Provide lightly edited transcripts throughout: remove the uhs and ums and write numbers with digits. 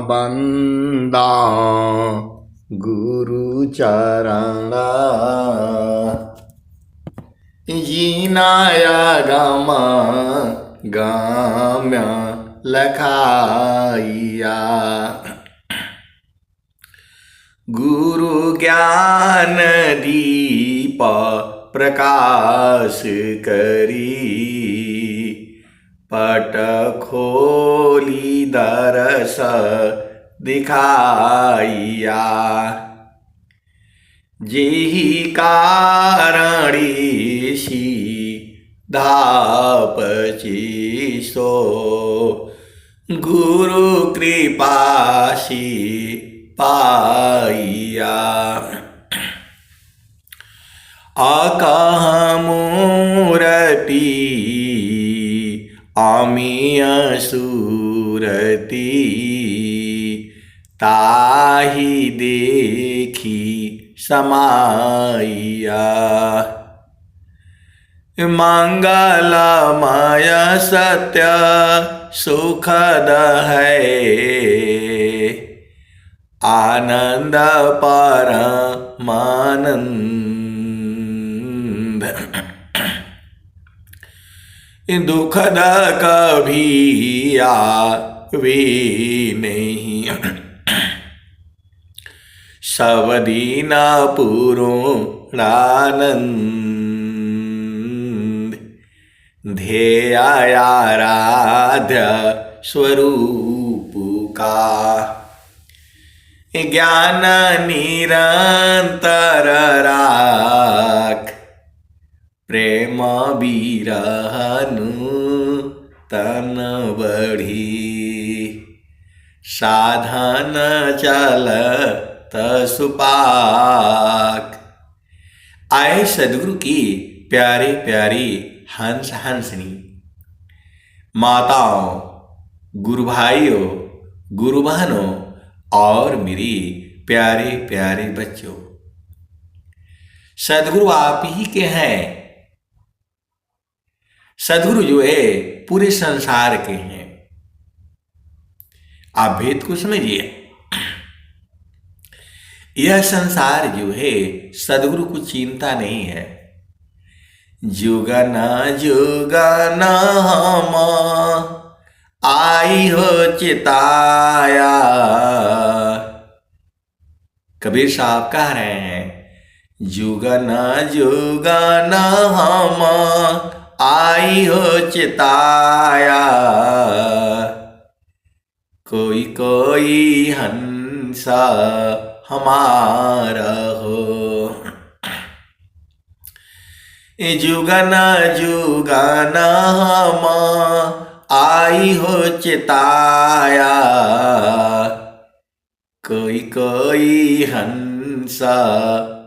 बंदा गुरु चरण जीनाया गम गाम्य लखाइया गुरु ज्ञान दीप प्रकाश करी पट खोली दरस दिखाइया जेहि कारणी सी धाप सो गुरु कृपासी पाइया अकह मूरति अमीय सूरति ताहि देखी समाइया मंगलमय सत्य सुखद है आनंद परमानंद दुखद कभी आवे नहीं सब दीन पूर्णानंद ध्येय आराध्य स्वरूप का ज्ञान निरंतर राख प्रेम बिरहनु तन बढ़ी साधन चल सुपाक। आए सदगुरु की प्यारे प्यारी हंस हंसनी माताओं, गुरु भाइयों, गुरु बहनों और मेरी प्यारे प्यारे बच्चों, सदगुरु आप ही के हैं। सदगुरु जो है पूरे संसार के हैं। आप भेद को समझिए। यह संसार जो है सदगुरु को चिंता नहीं है। जुगन जुगन हम आई हो चिताया। कबीर साहब कह रहे हैं जुगन जुगन हम आई हो चिताया कोई कोई हंसा हमारा हो। जुगन जुगन हम आई हो चिताया कोई कोई हंसा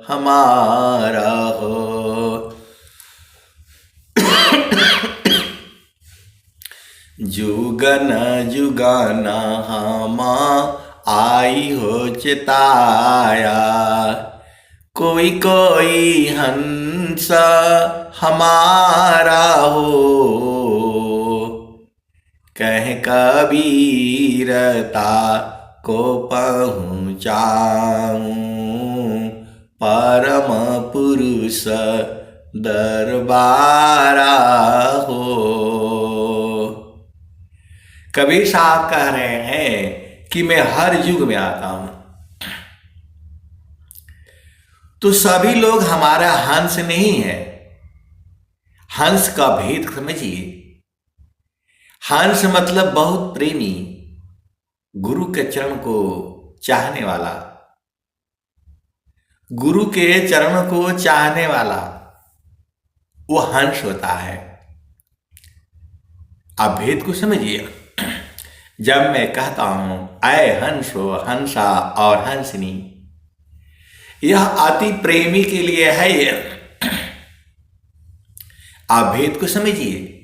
हमारा हो। जुगन जुगन हम आई हो चिताया कोई कोई हंस हमारा हो। कह कबीरता को पहुँचाऊं परम पुरुष दरबारा हो। कबीर साहब कह रहे हैं कि मैं हर युग में आता हूं तो सभी लोग हमारा हंस नहीं है। हंस का भेद समझिए। हंस मतलब बहुत प्रेमी, गुरु के चरण को चाहने वाला, गुरु के चरण को चाहने वाला वो हंस होता है। आप भेद को समझिए। जब मैं कहता हूं आए हंसो हंसा और हंसनी, यह अति प्रेमी के लिए है। ये आप भेद को समझिए।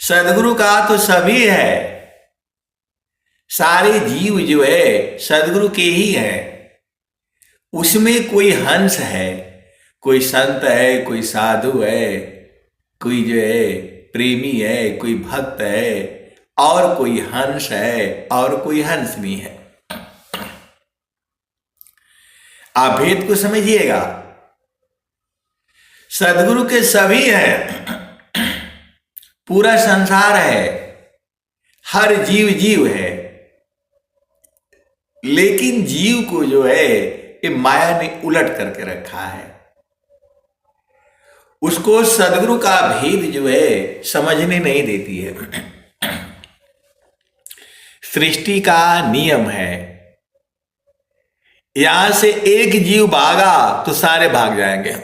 सदगुरु का तो सभी है, सारे जीव जो है सदगुरु के ही है। उसमें कोई हंस है, कोई संत है, कोई साधु है, कोई जो है प्रेमी है, कोई भक्त है, और कोई हंस है और कोई हंसनी है। आप भेद को समझिएगा। सदगुरु के सभी हैं, पूरा संसार है, हर जीव जीव है, लेकिन जीव को जो है ये माया ने उलट करके रखा है। उसको सदगुरु का भेद जो है समझने नहीं देती है। सृष्टि का नियम है, यहां से एक जीव भागा तो सारे भाग जाएंगे,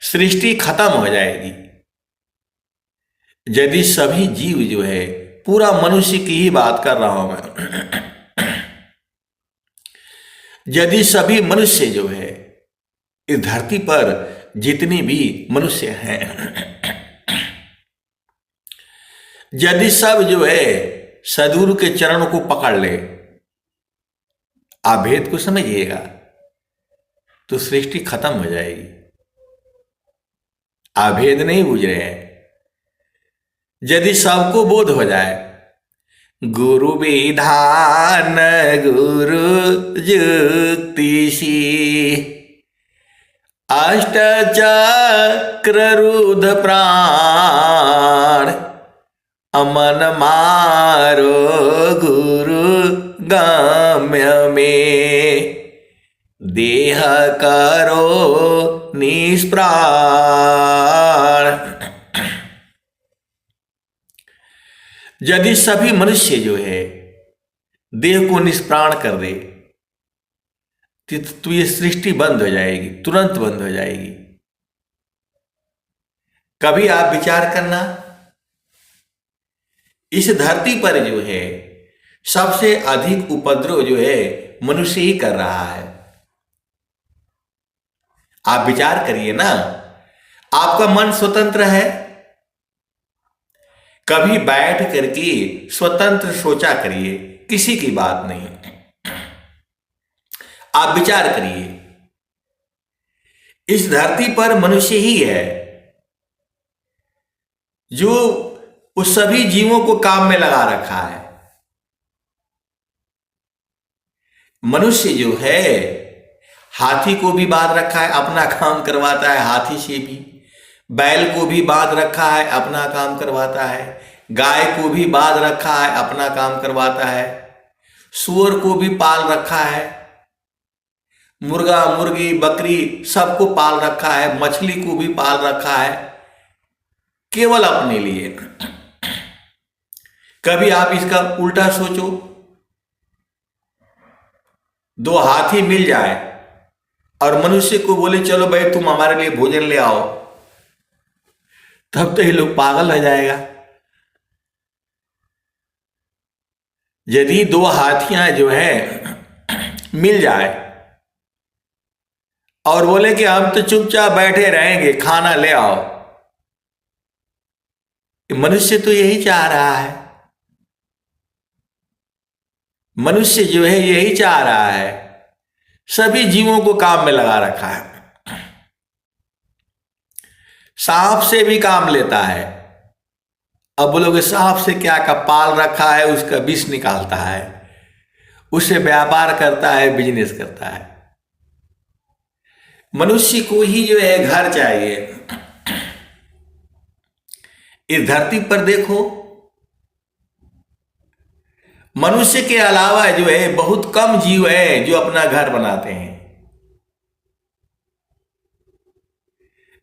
सृष्टि खत्म हो जाएगी। यदि सभी जीव जो है, पूरा मनुष्य की ही बात कर रहा हूं मैं, यदि सभी मनुष्य जो है इस धरती पर जितनी भी मनुष्य हैं, यदि सब जो है सदगुरु के चरणों को पकड़ ले, आप भेद को समझिएगा, तो सृष्टि खत्म हो जाएगी। आप भेद नहीं बूझ रहे हैं। यदि सबको बोध हो जाए, गुरु विधान गुरु जुक्तिशी, अष्ट चक्र रुद्र प्राण, अमन मारो गुरु गम्य में, देह करो निष्प्राण। यदि सभी मनुष्य जो है देह को निष्प्राण कर दे, तो ये सृष्टि बंद हो जाएगी, तुरंत बंद हो जाएगी। कभी आप विचार करना, इस धरती पर जो है सबसे अधिक उपद्रव जो है मनुष्य ही कर रहा है। आप विचार करिए ना, आपका मन स्वतंत्र है, कभी बैठ करके स्वतंत्र सोचा करिए, किसी की बात नहीं। आप विचार करिए, इस धरती पर मनुष्य ही है जो उस सभी जीवों को काम में लगा रखा है। मनुष्य जो है हाथी को भी बांध रखा है, अपना काम करवाता है, हाथी से भी। बैल को भी बांध रखा है, अपना काम करवाता है। गाय को भी बांध रखा है, अपना काम करवाता है। सूअर को भी पाल रखा है, मुर्गा मुर्गी बकरी सबको पाल रखा है, मछली को भी पाल रखा है, केवल अपने लिए। कभी आप इसका उल्टा सोचो, दो हाथी मिल जाए और मनुष्य को बोले चलो भाई तुम हमारे लिए भोजन ले आओ, तब तो ये लोग पागल हो जाएगा। यदि दो हाथियां जो है मिल जाए और बोले कि हम तो चुपचाप बैठे रहेंगे, खाना ले आओ, मनुष्य तो यही चाह रहा है। मनुष्य जो है यही चाह रहा है, सभी जीवों को काम में लगा रखा है। सांप से भी काम लेता है। अब बोलोगे सांप से क्या का पाल रखा है, उसका विष निकालता है, उससे व्यापार करता है, बिजनेस करता है। मनुष्य को ही जो है घर चाहिए। इस धरती पर देखो, मनुष्य के अलावा जो है बहुत कम जीव है जो अपना घर बनाते हैं।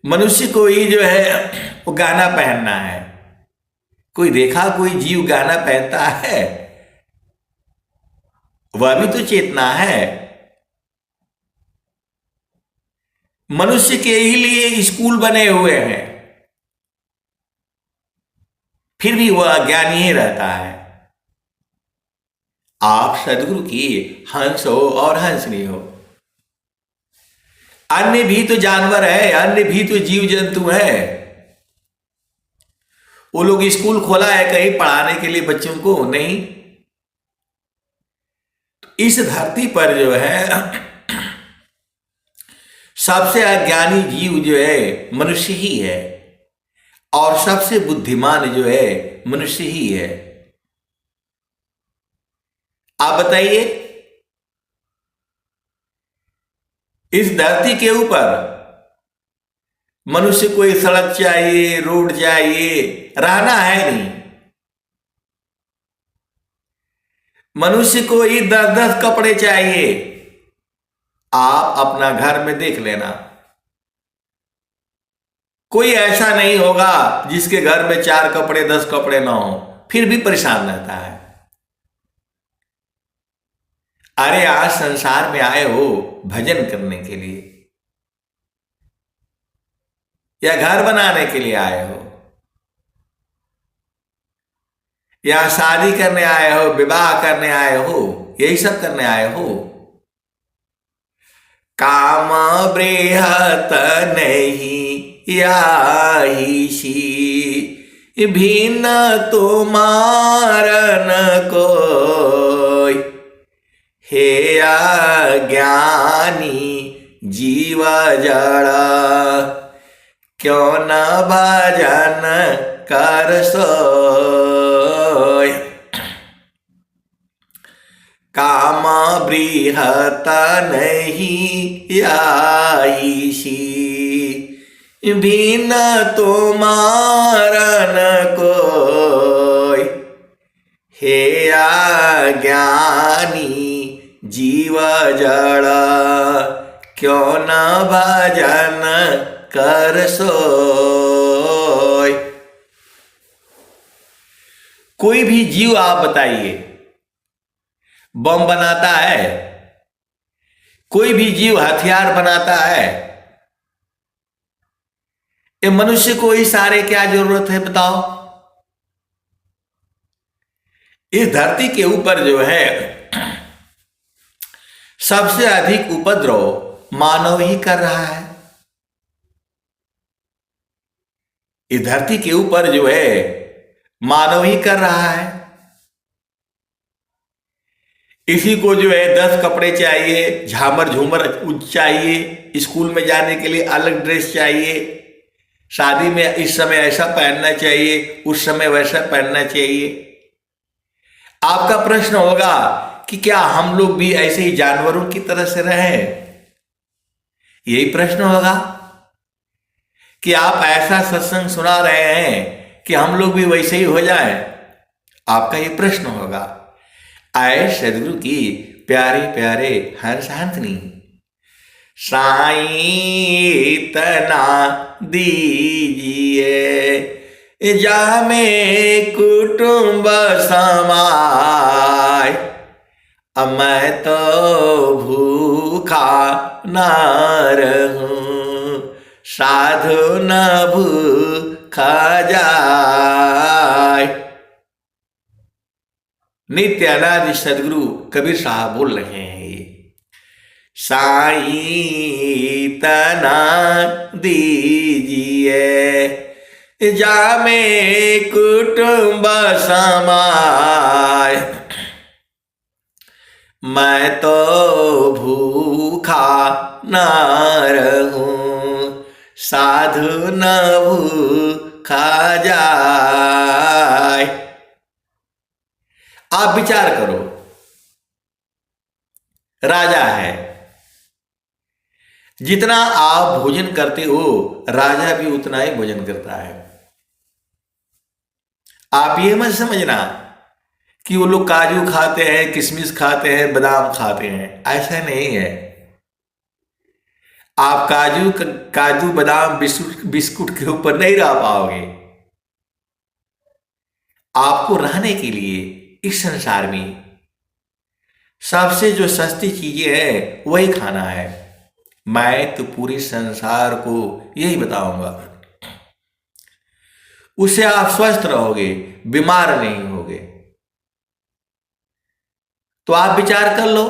मनुष्य को ही जो है वो गहना पहनना है। कोई देखा कोई जीव गहना पहनता है? वह भी तो चेतना है। मनुष्य के ही लिए स्कूल बने हुए हैं, फिर भी वह अज्ञानी ही रहता है। आप सदगुरु की हंस हो और हंसनी हो। अन्य भी तो जानवर है, अन्य भी तो जीव जंतु है। वो लोग स्कूल खोला है कहीं पढ़ाने के लिए बच्चों को? नहीं। तो इस धरती पर जो है सबसे अज्ञानी जीव जो है मनुष्य ही है। और सबसे बुद्धिमान जो है मनुष्य ही है। आप बताइए, इस धरती के ऊपर मनुष्य को एक सड़क चाहिए, रोड चाहिए, रहना है नहीं। मनुष्य को ही 10-10 कपड़े चाहिए। आप अपना घर में देख लेना, कोई ऐसा नहीं होगा जिसके घर में 4 कपड़े 10 कपड़े ना हो, फिर भी परेशान रहता है। अरे आज संसार में आए हो भजन करने के लिए या घर बनाने के लिए आए हो, या शादी करने आए हो, विवाह करने आए हो, यही सब करने आए हो। काम बृहत नहीं याहिषी, भिन्न तुम्हारन कोई, हे अज्ञानी जीव जड़, क्यों न भजन कर सोय। काम बृहत नहीं आईशी, भिन्न तुम्हारन कोई, हे अज्ञानी जीव जड़, क्यों न भजन कर सोय। कोई भी जीव आप बताइए बम बनाता है, कोई भी जीव हथियार बनाता है, ये मनुष्य को ही सारे क्या जरूरत है बताओ। इस धरती के ऊपर जो है सबसे अधिक उपद्रव मानव ही कर रहा है। इस धरती के ऊपर जो है मानव ही कर रहा है। इसी को जो है 10 कपड़े चाहिए, झामर झूमर चाहिए, स्कूल में जाने के लिए अलग ड्रेस चाहिए, शादी में इस समय ऐसा पहनना चाहिए, उस समय वैसा पहनना चाहिए। आपका प्रश्न होगा कि क्या हम लोग भी ऐसे ही जानवरों की तरह से रहें? यही प्रश्न होगा कि आप ऐसा सत्संग सुना रहे हैं कि हम लोग भी वैसे ही हो जाएं? आपका ये प्रश्न होगा। आए सदगुरु की प्यारे प्यारे हंस हंसनी, साईं तना दीजिए जामे कुटुंब समाय, मैं तो भूखा न रहूं, साधु न भूखा जाय। नित्य अनादि सदगुरु कबीर साहब बोल रहे हैं ये। साईं तना दीजिए जामे कुटुंब समाय, मैं तो भूखा न रहूं, साधु न भूखा जाय। आप विचार करो, राजा है, जितना आप भोजन करते हो राजा भी उतना ही भोजन करता है। आप ये मत समझना कि वो लोग काजू खाते हैं, किशमिश खाते हैं, बादाम खाते हैं, ऐसा नहीं है। आप काजू बादाम बिस्कुट के ऊपर नहीं रह पाओगे। आपको रहने के लिए इस संसार में सबसे जो सस्ती चीजें हैं वही खाना है। मैं तो पूरे संसार को यही बताऊंगा, उससे आप स्वस्थ रहोगे, बीमार नहीं होगे। तो आप विचार कर लो,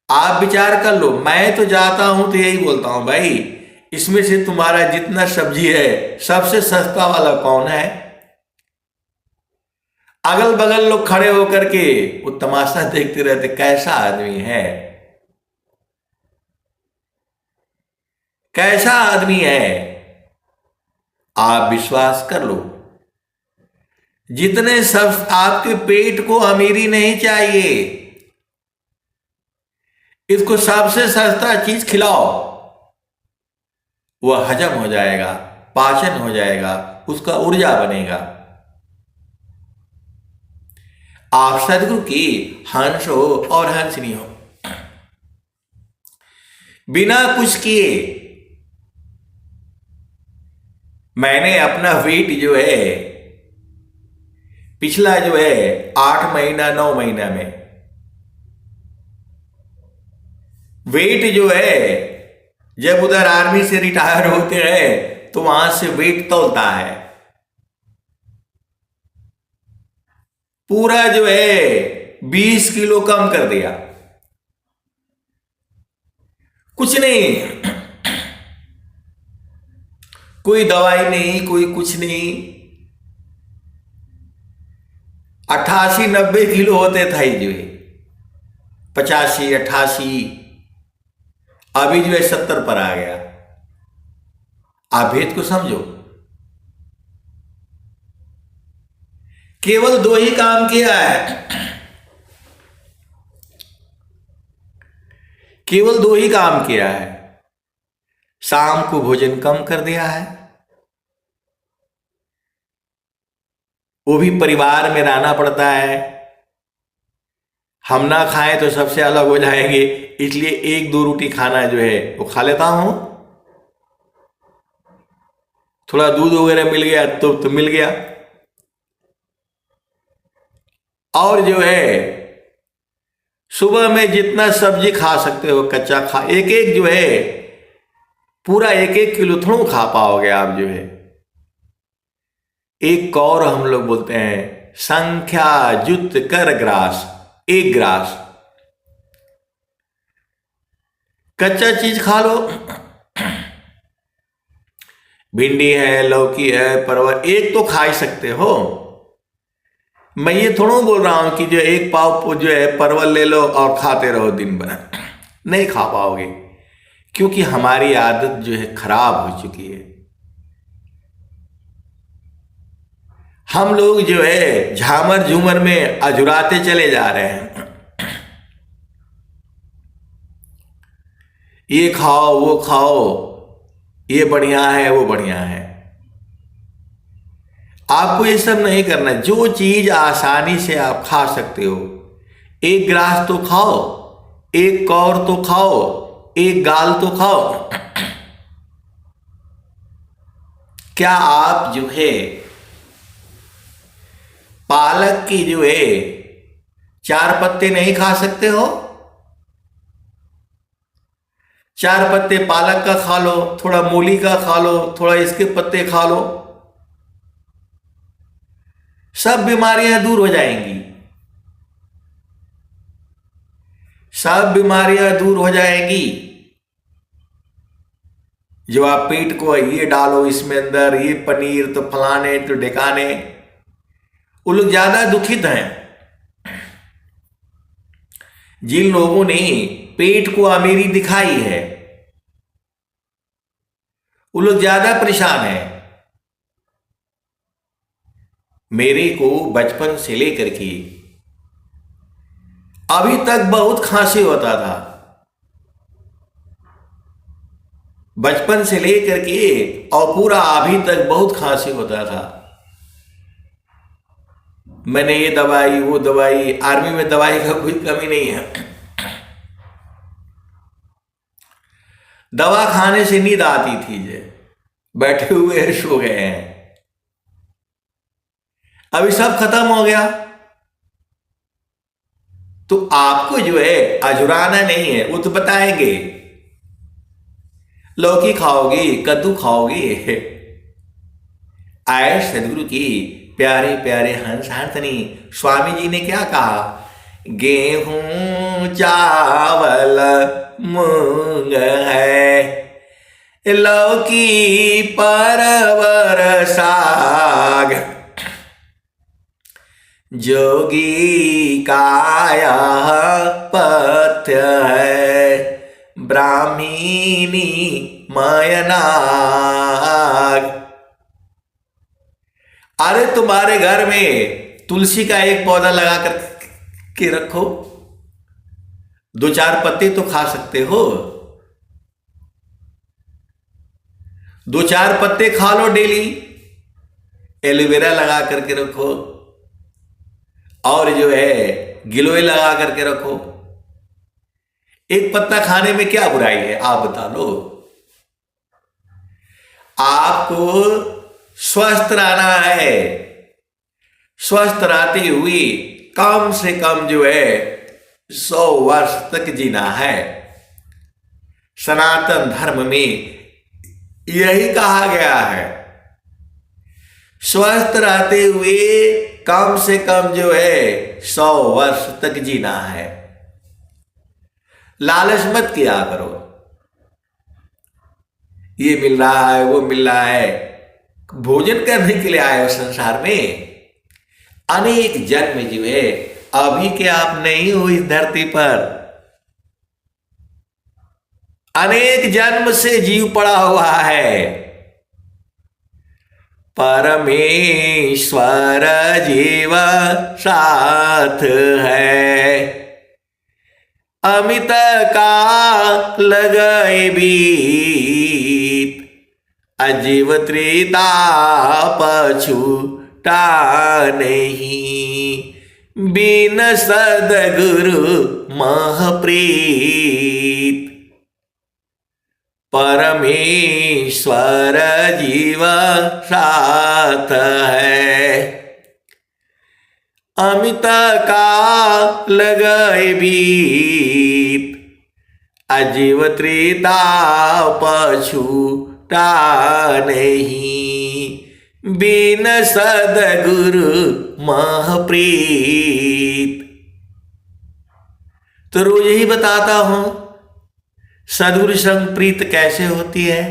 आप विचार कर लो। मैं तो जाता हूं तो यही बोलता हूं, भाई इसमें से तुम्हारा जितना सब्जी है सबसे सस्ता वाला कौन है? अगल बगल लोग खड़े होकर के वो तमाशा देखते रहते, कैसा आदमी है, कैसा आदमी है। आप विश्वास कर लो, जितने सब आपके पेट को अमीरी नहीं चाहिए, इसको सबसे सस्ता चीज खिलाओ, वह हजम हो जाएगा, पाचन हो जाएगा, उसका ऊर्जा बनेगा। आप सदगुरु की हंस हो और हंसनी हो, बिना कुछ किए मैंने अपना वेट जो है पिछला जो है 8 महीना 9 महीना में वेट जो है, जब उधर आर्मी से रिटायर होते हैं तो वहां से वेट तौलता है, पूरा जो है 20 किलो कम कर दिया। कुछ नहीं, कोई दवाई नहीं, कोई कुछ नहीं। 88-90 किलो होते थे जो है, 85-88, अभी जो है 70 पर आ गया। आप भेद को समझो। केवल 2 ही काम किया है, केवल 2 ही काम किया है। शाम को भोजन कम कर दिया है, वो भी परिवार में रहना पड़ता है, हम ना खाएं तो सबसे अलग हो जाएंगे, इसलिए 1-2 रोटी खाना जो है वो खा लेता हूं। थोड़ा दूध वगैरह मिल गया तो मिल गया। और जो है सुबह में जितना सब्जी खा सकते हो कच्चा खा, एक एक जो है पूरा 1-1 किलो थोड़ा खा पाओगे आप जो है। एक कौर हम लोग बोलते हैं, संख्या जुत कर ग्रास, 1 ग्रास कच्चा चीज खा लो। भिंडी है, लौकी है, परवल, एक तो खा ही सकते हो। मैं ये थोड़ा बोल रहा हूं कि जो 1 पाव जो है परवल ले लो और खाते रहो दिन भर, नहीं खा पाओगे, क्योंकि हमारी आदत जो है खराब हो चुकी है। हम लोग जो है झामर झूमर में अजुराते चले जा रहे हैं, ये खाओ वो खाओ, ये बढ़िया है वो बढ़िया है। आपको ये सब नहीं करना। जो चीज आसानी से आप खा सकते हो, 1 गिलास तो खाओ, 1 कौर तो खाओ, 1 गाल तो खाओ। क्या आप जो है पालक की जो है 4 पत्ते नहीं खा सकते हो? 4 पत्ते पालक का खा लो, थोड़ा मूली का खा लो, थोड़ा इसके पत्ते खा लो, सब बीमारियां दूर हो जाएंगी, सब बीमारियां दूर हो जाएंगी। जो आप पेट को ये डालो इसमें अंदर, ये पनीर तो फलाने तो ढिकाने, वो लोग ज्यादा दुखित हैं। जिन लोगों ने पेट को अमीरी दिखाई है वो लोग ज्यादा परेशान हैं। मेरे को बचपन से लेकर के अभी तक बहुत खांसी होता था, बचपन से लेकर के और पूरा अभी तक बहुत खांसी होता था। मैंने ये दवाई वो दवाई, आर्मी में दवाई का कोई कमी नहीं है। दवा खाने से नींद आती थी, जे बैठे हुए सो गए हैं। अभी सब खत्म हो गया। तो आपको जो है अजुराना नहीं है, वो तो बताएंगे। लौकी खाओगी, कद्दू खाओगी। आए सदगुरु की प्यारे प्यारे हंस हंसनी स्वामी जी ने क्या कहा? गेहूं चावल मूंग है, लौकी परवर साग, जोगी काया पथ्य है, ब्राह्मीणी मयनाग। अरे तुम्हारे घर में तुलसी का एक पौधा लगा कर के रखो, दो चार पत्ते तो खा सकते हो, दो चार पत्ते खा लो डेली। एलोवेरा लगा करके रखो, और जो है गिलोय लगा करके रखो। एक पत्ता खाने में क्या बुराई है, आप बता लो। आपको स्वस्थ रहना है, स्वस्थ रहते हुए कम से कम जो है 100 वर्ष तक जीना है। सनातन धर्म में यही कहा गया है, स्वस्थ रहते हुए कम से कम जो है 100 वर्ष तक जीना है। लालच मत किया करो, ये मिल रहा है वो मिल रहा है। भोजन करने के लिए आए हो संसार में। अनेक जन्म जो है, अभी के आप नहीं हो इस धरती पर, अनेक जन्म से जीव पड़ा हुआ है। परमेश्वर जीव साथ है, अमित का लगाए बीत, अजीव त्रिता पछूटा नहीं, बिन सदगुरु महप्रीत। परमेश्वर जीव साथ है, अमित का लगाए बीत, अजीव त्रिता पछूटा नहीं, बिन सदगुरु महप्रीत। तो रोज ही बताता हूं सदगुरु संग प्रीत कैसे होती है।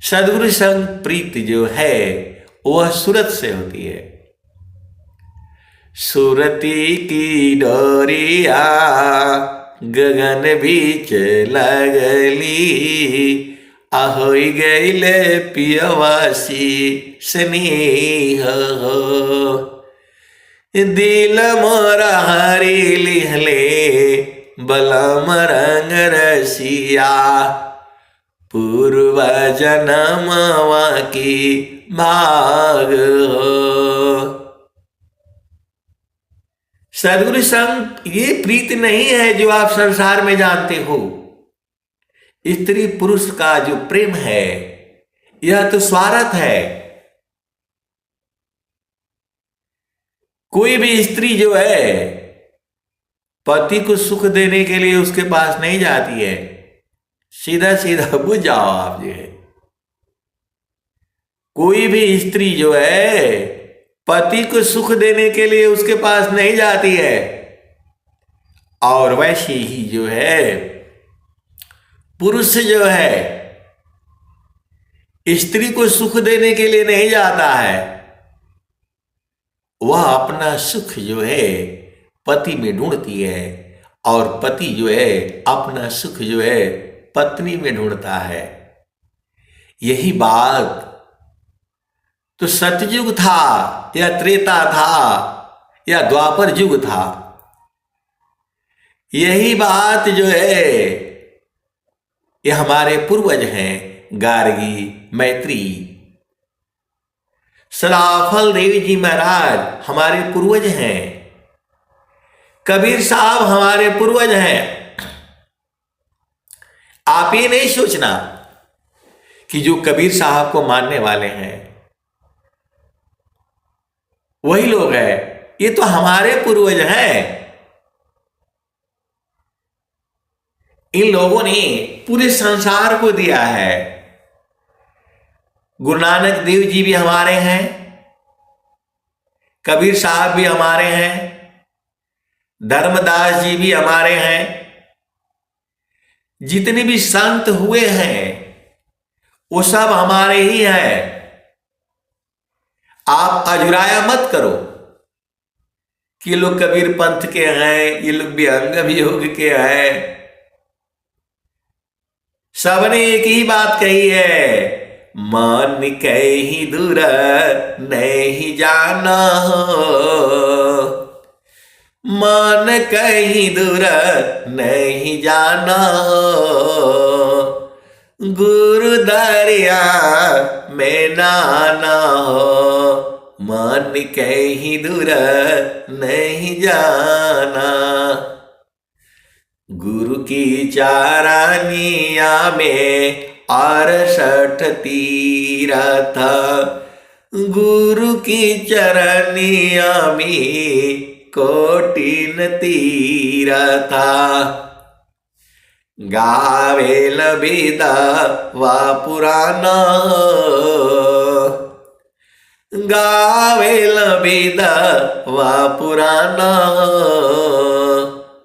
सदगुरु संग प्रीत जो है वह सूरत से होती है। सूरती की डोरिया गगन बीच लगली, ahoy गईले पियवासी स्नेह हो, दिल मोरा हरी लिहले बलम रंग रसिया, पूर्व जन्मवा की भाग हो। सदगुरु संग ये प्रीत नहीं है जो आप संसार में जानते हो। स्त्री पुरुष का जो प्रेम है यह तो स्वार्थ है। कोई भी स्त्री जो है पति को सुख देने के लिए उसके पास नहीं जाती है, सीधा सीधा बुझ जाओ आप जो है। कोई भी स्त्री जो है पति को सुख देने के लिए उसके पास नहीं जाती है, और वैसे ही जो है पुरुष जो है स्त्री को सुख देने के लिए नहीं जाता है, वह अपना सुख जो है पति में ढूंढती है, और पति जो है अपना सुख जो है पत्नी में ढूंढता है। यही बात तो सतयुग था या त्रेता था या द्वापर युग था। यही बात जो है ये हमारे पूर्वज हैं, गार्गी, मैत्री, सराफल देवी जी महाराज हमारे पूर्वज हैं, कबीर साहब हमारे पूर्वज हैं। आप ये नहीं सोचना कि जो कबीर साहब को मानने वाले हैं वही लोग हैं, ये तो हमारे पूर्वज हैं। इन लोगों ने पूरे संसार को दिया है। गुरु नानक देव जी भी हमारे हैं, कबीर साहब भी हमारे हैं, धर्मदास जी भी हमारे हैं। जितने भी संत हुए हैं वो सब हमारे ही हैं। आप अजुराया मत करो कि ये लोग कबीर पंथ के हैं, ये लोग विहंगम योग के हैं। सबने एक ही बात कही है, मन कहीं दूर नहीं जाना हो, मन कहीं दूर नहीं जाना हो, गुरु दरिया में नाना हो, मन कहीं दूर नहीं जाना। गुरु की चारानिया में 68 तीरथ, गुरु की चरनिया में कोटिन तीरथा। गावेल वेद व पुराण, गावेल वेद व पुराण,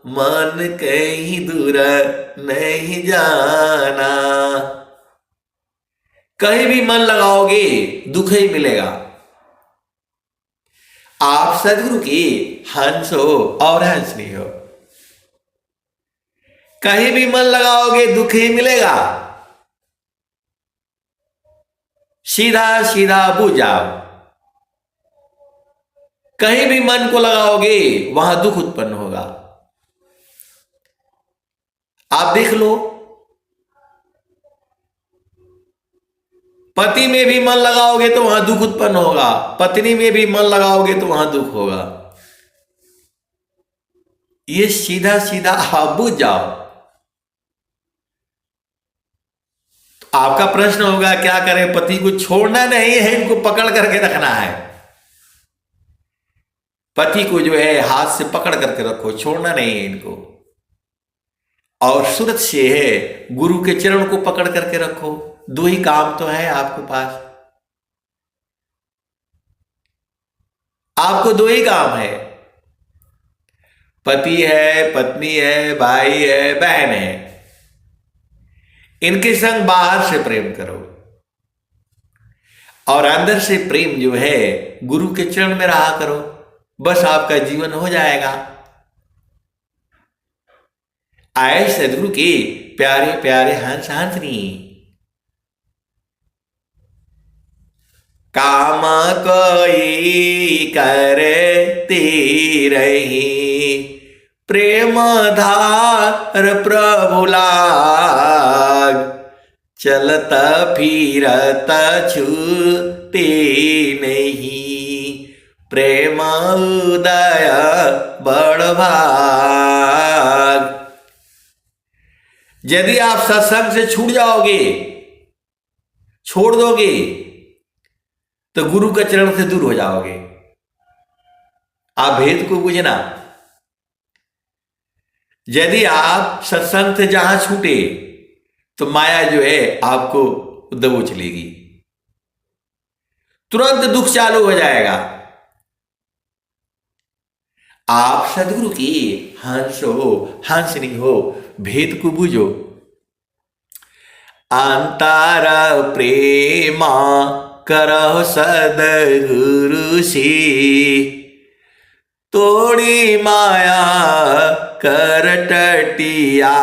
मन कहीं दूर नहीं जाना। कहीं भी मन लगाओगे दुख ही मिलेगा। आप सदगुरु की हंस हो और हंस नहीं हो। कहीं भी मन लगाओगे दुख ही मिलेगा। सीधा सीधा बुझ जाओ। कहीं भी मन को लगाओगे वहां दुख उत्पन्न होगा। आप देख लो, पति में भी मन लगाओगे तो वहां दुख उत्पन्न होगा, पत्नी में भी मन लगाओगे तो वहां दुख होगा। ये सीधा सीधा आप बुझ जाओ। तो आपका प्रश्न होगा क्या करें? पति को छोड़ना नहीं है, इनको पकड़ करके रखना है। पति को जो है हाथ से पकड़ करके रखो, छोड़ना नहीं है इनको। और सूरत से है गुरु के चरण को पकड़ करके रखो। दो ही काम तो है आपके पास। आपको दो ही काम है, पति है, पत्नी है, भाई है, बहन है। इनके संग बाहर से प्रेम करो और अंदर से प्रेम जो है गुरु के चरण में रहा करो। बस आपका जीवन हो जाएगा। आए सदगुरु के प्यारे प्यारे हंस हंसनी। काम कोई करती रही, प्रेम धार प्रभु लाग, चलत फिरत छूते नहीं, प्रेम उदय बड़ भाग। यदि आप सत्संग से छूट जाओगे, छोड़ दोगे, तो गुरु के चरण से दूर हो जाओगे। आप भेद को बुझना। यदि आप सत्संग से जहां छूटे तो माया जो है आपको दबोच लेगी, तुरंत दुख चालू हो जाएगा। आप सदगुरु की हंस हो, हंसनी हो, भेद को बुझो। अंतर प्रेमा करो सदगुरु से, तोड़ी माया कर टटिया,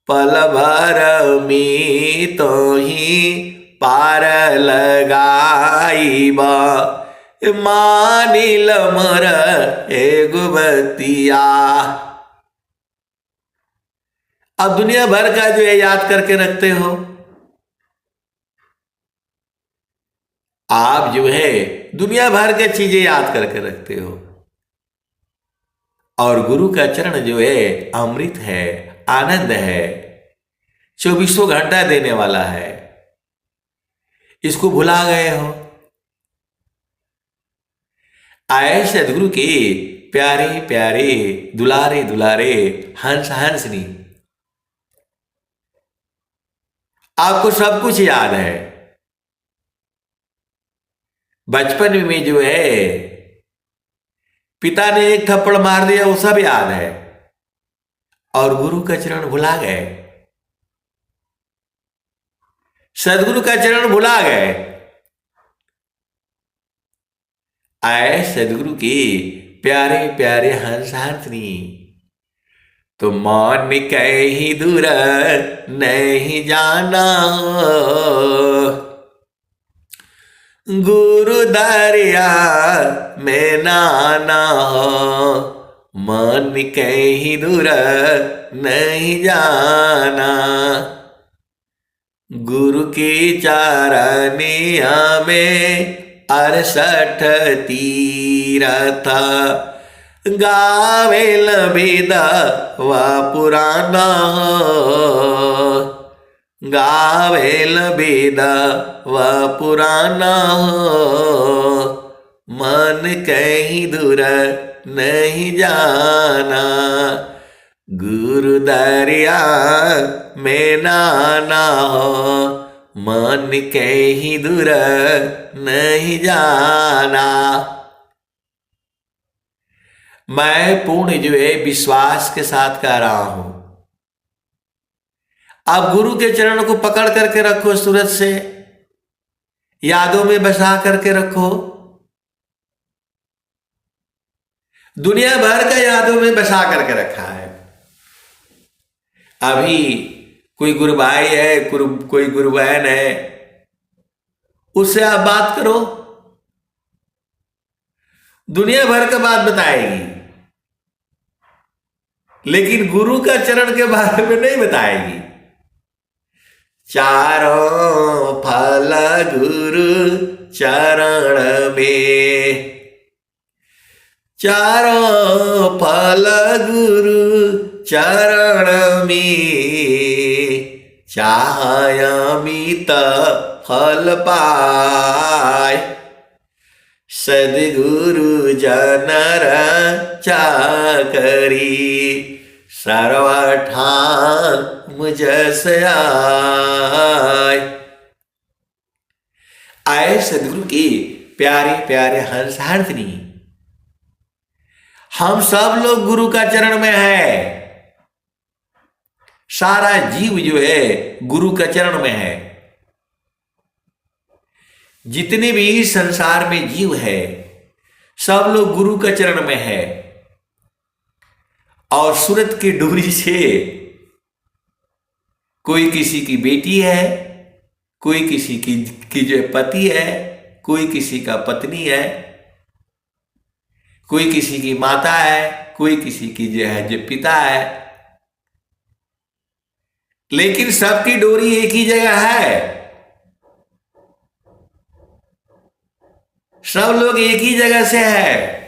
पल भर में तो ही पार लगाईबा, मानिल मर एगो बतिया। अब दुनिया भर का जो है याद करके रखते हो। आप जो है दुनिया भर की चीजें याद करके रखते हो, और गुरु का चरण जो है अमृत है, आनंद है, 24 घंटा देने वाला है। इसको भुला गए हो। आए सदगुरु के प्यारे प्यारे दुलारे दुलारे हंस हंसनी। आपको सब कुछ याद है। बचपन में जो है पिता ने एक थप्पड़ मार दिया, वो सब याद है, और गुरु का चरण भुला गए, सदगुरु का चरण भुला गए। आए सदगुरु के प्यारे प्यारे हंस हंसनी। तो मान कहीं दूर नहीं जाना, गुरु दरिया में नाना हो, मन कहीं दूर नहीं जाना। गुरु की चारनिया में 68 तीरथ, गावे लबेदा व पुराना हो, गावे लबेदा व पुराना हो, मन कहीं दूर नहीं जाना, गुरु दरिया में नाना हो, मन कहीं दूर नहीं जाना। मैं पूर्ण जो है विश्वास के साथ कह रहा हूं, आप गुरु के चरण को पकड़ करके रखो, सूरत से यादों में बसा करके रखो, दुनिया भर का यादों में बसा करके रखा है। अभी कोई गुरु भाई है, कोई गुरु बहन है, उससे आप बात करो, दुनिया भर का बात बताएगी, लेकिन गुरु का चरण के बारे में नहीं बताएगी। चारों फल गुरु चरण में, चारों फल गुरु चरण में, चाहय अमित फल पाय, सद्गुरु जनर चाकरी, सर्वठाम जस आय। आए सद्गुरु की प्यारे प्यारे हंसार्थिनी, हम सब लोग गुरु का चरण में है, सारा जीव जो है गुरु का चरण में है। जितने भी संसार में जीव है सब लोग गुरु का चरण में है, और सूरत की डोरी से कोई किसी की बेटी है, कोई किसी की जो पति है, कोई किसी का पत्नी है, कोई किसी की माता है, कोई किसी की जो पिता है, लेकिन सबकी डोरी एक ही जगह है, सब लोग एक ही जगह से है।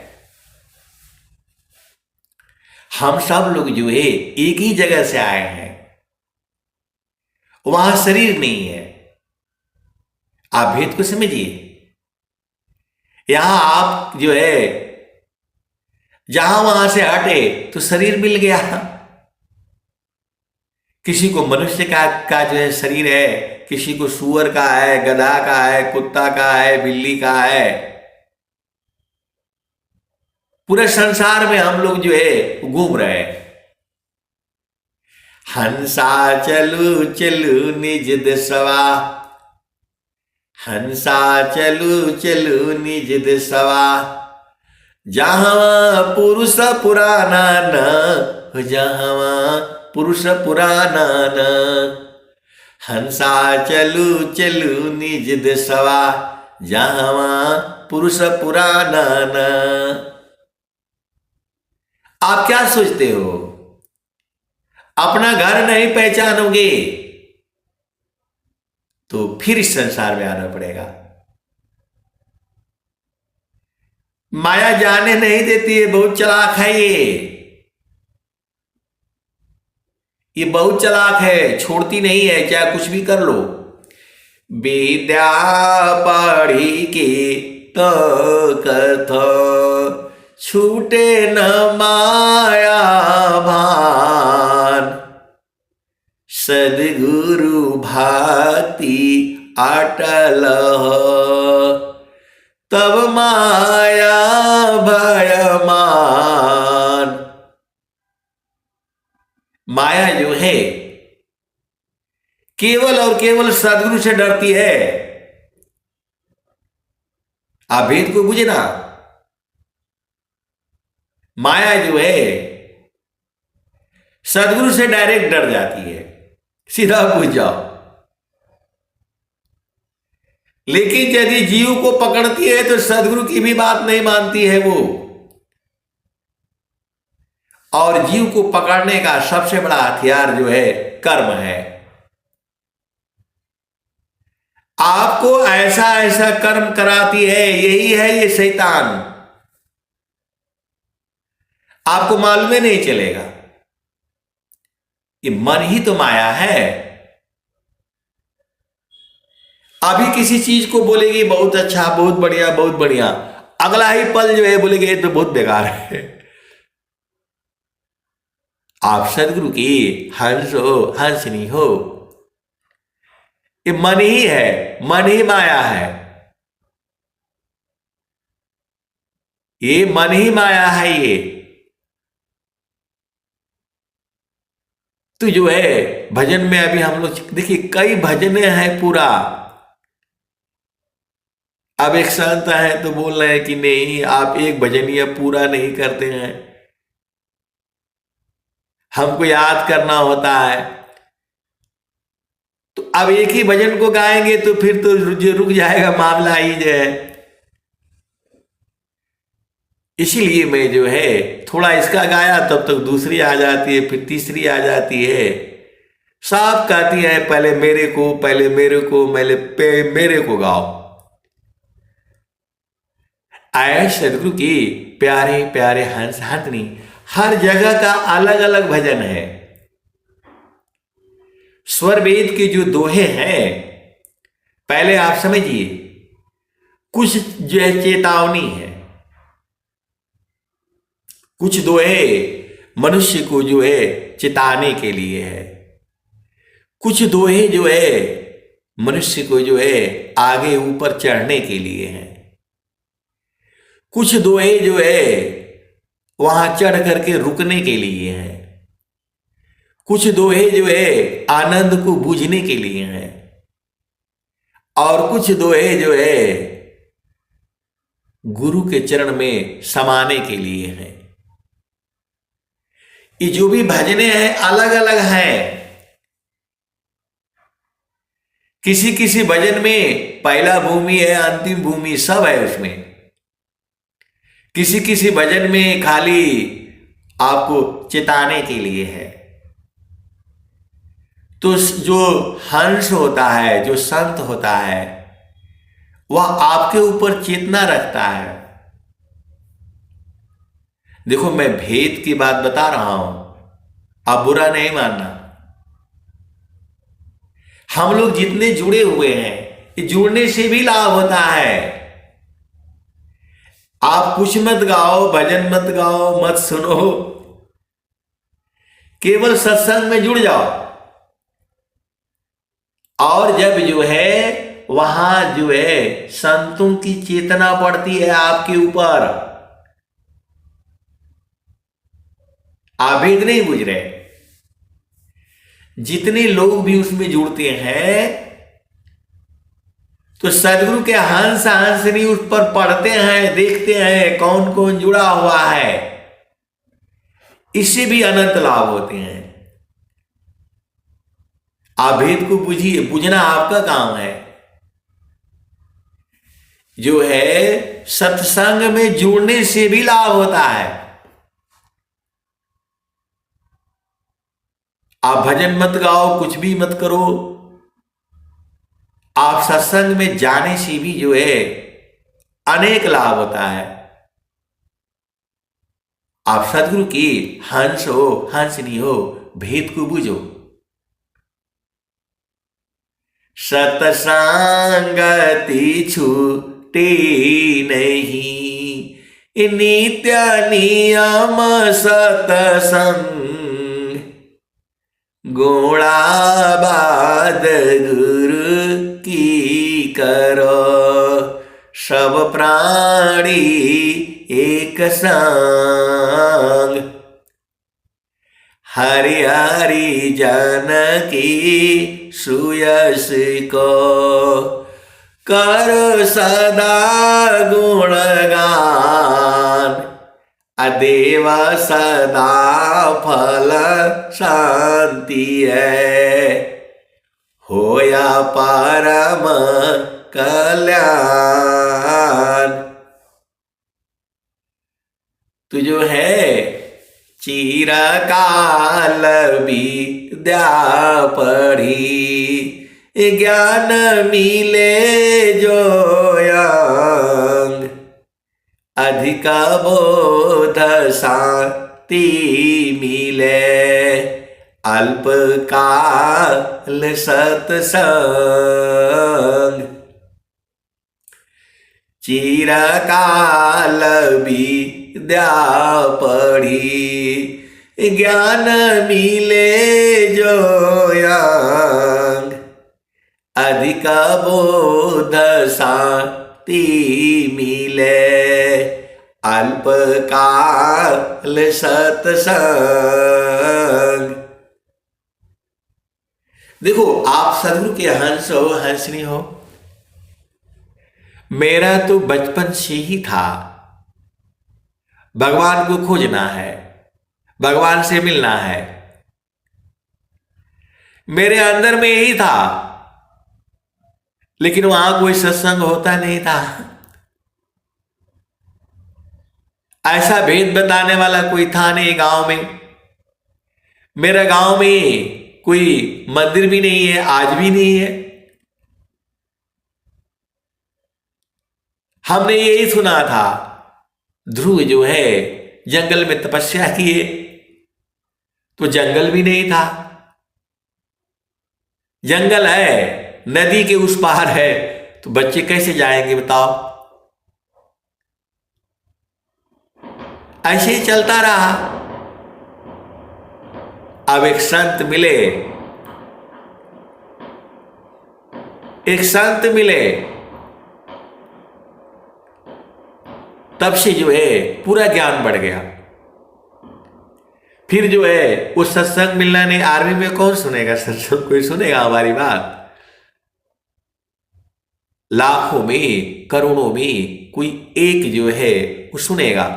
हम सब लोग जो है एक ही जगह से आए हैं, वहां शरीर नहीं है। आप भेद को समझिए, यहां आप जो है जहां वहां से हटे तो शरीर मिल गया। किसी को मनुष्य का जो है शरीर है, किसी को सूअर का है, गधा का है, कुत्ता का है, बिल्ली का है। पूरे संसार में हम लोग जो है घूम रहे हैं। हंसा चलू चलू निज देशवा, हंसा चलू चलू निज देशवा, जहां पुरुष पुराना न, जहां पुरुष पुराना न, हंसा चलू चलू निज देशवा, जहां पुरुष पुराना न। आप क्या सोचते हो, अपना घर नहीं पहचानोगे तो फिर इस संसार में आना पड़ेगा। माया जाने नहीं देती है, बहुत चालाक है ये बहुत चालाक है, छोड़ती नहीं है, चाहे कुछ भी कर लो। विद्या पढ़ी के तो कथ, छूटे न माया भान, सद्गुरु भक्ति अटल हो, तब माया भयमान। माया जो है केवल और केवल सद्गुरु से डरती है। आप भेद को बुझे ना, माया जो है सदगुरु से डायरेक्ट डर जाती है, सीधा पूछ जाओ। लेकिन यदि जीव को पकड़ती है तो सदगुरु की भी बात नहीं मानती है वो। और जीव को पकड़ने का सबसे बड़ा हथियार जो है कर्म है। आपको ऐसा ऐसा कर्म कराती है, यही है ये शैतान, आपको मालूम ही नहीं चलेगा। ये मन ही तो माया है। अभी किसी चीज को बोलेगी बहुत अच्छा, बहुत बढ़िया, बहुत बढ़िया, अगला ही पल जो है बोलेगी ये तो बहुत बेकार है। आप सदगुरु की हंस हो, हंसनी हो, ये मन ही है, मन ही माया है, ये मन ही माया है। ये तो जो है भजन में अभी हम लोग देखिए कई भजने हैं पूरा। अब एक संत है तो बोल रहे हैं कि नहीं आप एक भजनिया पूरा नहीं करते हैं, हमको याद करना होता है। तो अब एक ही भजन को गाएंगे तो फिर तो रुक जाएगा मामला ही जो है। इसीलिए मैं जो है थोड़ा इसका गाया तब तक दूसरी आ जाती है, फिर तीसरी आ जाती है। सब कहती है पहले मेरे को, पहले मेरे को, मेरे को गाओ। आए सदगुरु की प्यारे प्यारे हंस हंसनी, हर जगह का अलग अलग भजन है। स्वर वेद के जो दोहे हैं, पहले आप समझिए, कुछ जो है चेतावनी है, कुछ दोहे मनुष्य को जो है चेताने के लिए है, कुछ दोहे जो है मनुष्य को जो है आगे ऊपर चढ़ने के लिए है, कुछ दोहे जो है वहां चढ़ करके रुकने के लिए है, कुछ दोहे जो है आनंद को बूझने के लिए हैं, और कुछ दोहे जो है गुरु के चरण में समाने के लिए हैं। ये जो भी भजने हैं अलग अलग हैं। किसी किसी भजन में पहला भूमि है, अंतिम भूमि सब है उसमें। किसी किसी भजन में खाली आपको चेताने के लिए है। तो जो हंस होता है, जो संत होता है, वह आपके ऊपर चेतना रखता है। देखो मैं भेद की बात बता रहा हूं, आप बुरा नहीं मानना। हम लोग जितने जुड़े हुए हैं, जुड़ने से भी लाभ होता है। आप कुछ मत गाओ, भजन मत गाओ, मत सुनो, केवल सत्संग में जुड़ जाओ। और जब जो है वहां जो है संतों की चेतना पड़ती है आपके ऊपर, आप भेद नहीं बुझ रहे। जितने लोग भी उसमें जुड़ते हैं तो सदगुरु के हंस हंसनी उस पर पढ़ते हैं, देखते हैं कौन कौन जुड़ा हुआ है, इससे भी अनंत लाभ होते हैं। आप भेद को बुझिए, बुझना आपका काम है। जो है सत्संग में जुड़ने से भी लाभ होता है। आप भजन मत गाओ, कुछ भी मत करो, आप सत्संग में जाने से भी जो है अनेक लाभ होता है। आप सदगुरु की हंस हो, हंसनी हो, भेद को बुझो। सतसंगति छूटे नहीं, नित्य नियम सतसंग, गुणाबाद गुरु की करो, सब प्राणी एक संग, हरि हरि जानकी सुयस को, कर सदा गुणगान, अदेव देव सदा फल शांति है, होया परम कल्याण। तू जो है चिरकाल विद्या पढ़ी, ज्ञान मिले जो अंग, अधिक बोध शांति मिले, अल्प काल सत्संग। चिरकाल विद्या पढ़ी, ज्ञान मिले जो अंग, अधिक बोध शांति मिले, अल्प काल सत्संग। देखो, आप सदगुरु के हंस हो, हंसनी हो। मेरा तो बचपन से ही था, भगवान को खोजना है, भगवान से मिलना है। मेरे अंदर में यही था, लेकिन वहां कोई सत्संग होता नहीं था। ऐसा भेद बताने वाला कोई था नहीं गांव में। मेरा गांव में कोई मंदिर भी नहीं है, आज भी नहीं है। हमने यही सुना था, ध्रुव जो है जंगल में तपस्या किए, तो जंगल भी नहीं था। जंगल है, नदी के उस पार है, तो बच्चे कैसे जाएंगे बताओ। ऐसे ही चलता रहा। अब एक संत मिले, एक संत मिले, तब से जो है पूरा ज्ञान बढ़ गया। फिर जो है वो सत्संग मिलना नहीं। आर्मी में कौन सुनेगा सत्संग? कोई सुनेगा हमारी बात? लाखों में, करोड़ों में कोई एक जो है वो सुनेगा।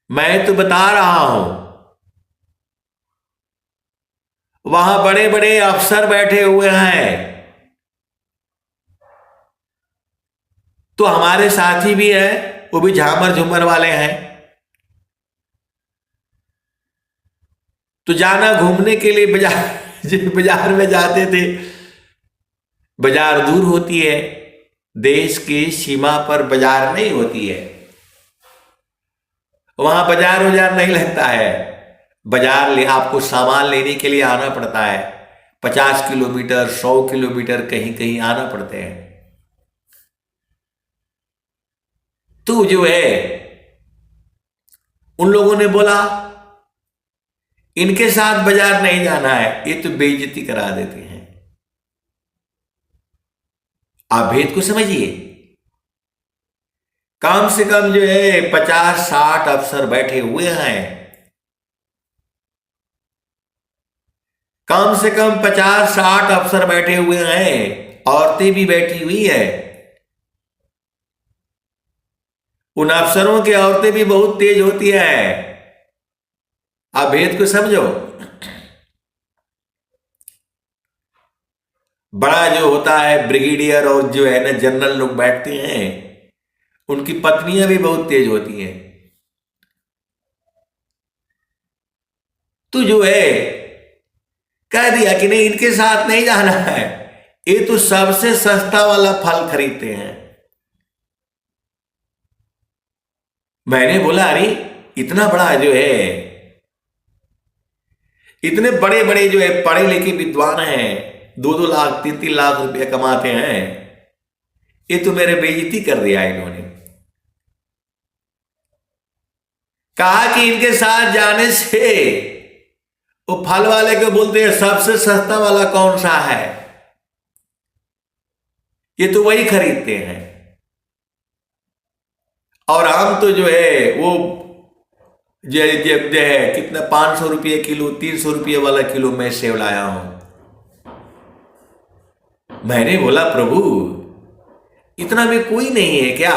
मैं तो बता रहा हूं, वहां बड़े बड़े अफसर बैठे हुए हैं, तो हमारे साथी भी हैं, वो भी झामर झूमर वाले हैं। तो जाना घूमने के लिए बाजार में जाते थे। बाजार दूर होती है, देश की सीमा पर बाजार नहीं होती है, वहां बाजार नहीं लगता है। बाजार आपको सामान लेने के लिए आना पड़ता है, 50 किलोमीटर 100 किलोमीटर कहीं कहीं आना पड़ते हैं। तो जो है उन लोगों ने बोला इनके साथ बाजार नहीं जाना है, ये तो बेइज्जती करा देते हैं। आप भेद को समझिए। कम से कम जो है 50-60 अफसर बैठे हुए हैं, कम से कम 50-60 अफसर बैठे हुए हैं, औरतें भी बैठी हुई है। उन अफसरों की औरतें भी बहुत तेज होती है। आप भेद को समझो। बड़ा जो होता है ब्रिगेडियर और जो है ना जनरल लोग बैठते हैं, उनकी पत्नियां भी बहुत तेज होती हैं। तो जो है कह दिया कि नहीं, इनके साथ नहीं जाना है, ये तो सबसे सस्ता वाला फल खरीदते हैं। मैंने बोला अरे इतना बड़ा जो है, इतने बड़े बड़े जो है पढ़े लिखे विद्वान हैं, 2-2 लाख 3-3 लाख रुपया कमाते हैं, ये तो मेरे बेइज्जती कर दिया इन्होंने। कहा कि इनके साथ जाने से वो फल वाले को बोलते हैं सबसे सस्ता वाला कौन सा है, ये तो वही खरीदते हैं। और हम तो जो है वो जो है कितना 500 रुपये किलो, 300 रुपये वाला किलो मैं सेव लाया हूं। मैंने बोला प्रभु इतना भी कोई नहीं है क्या?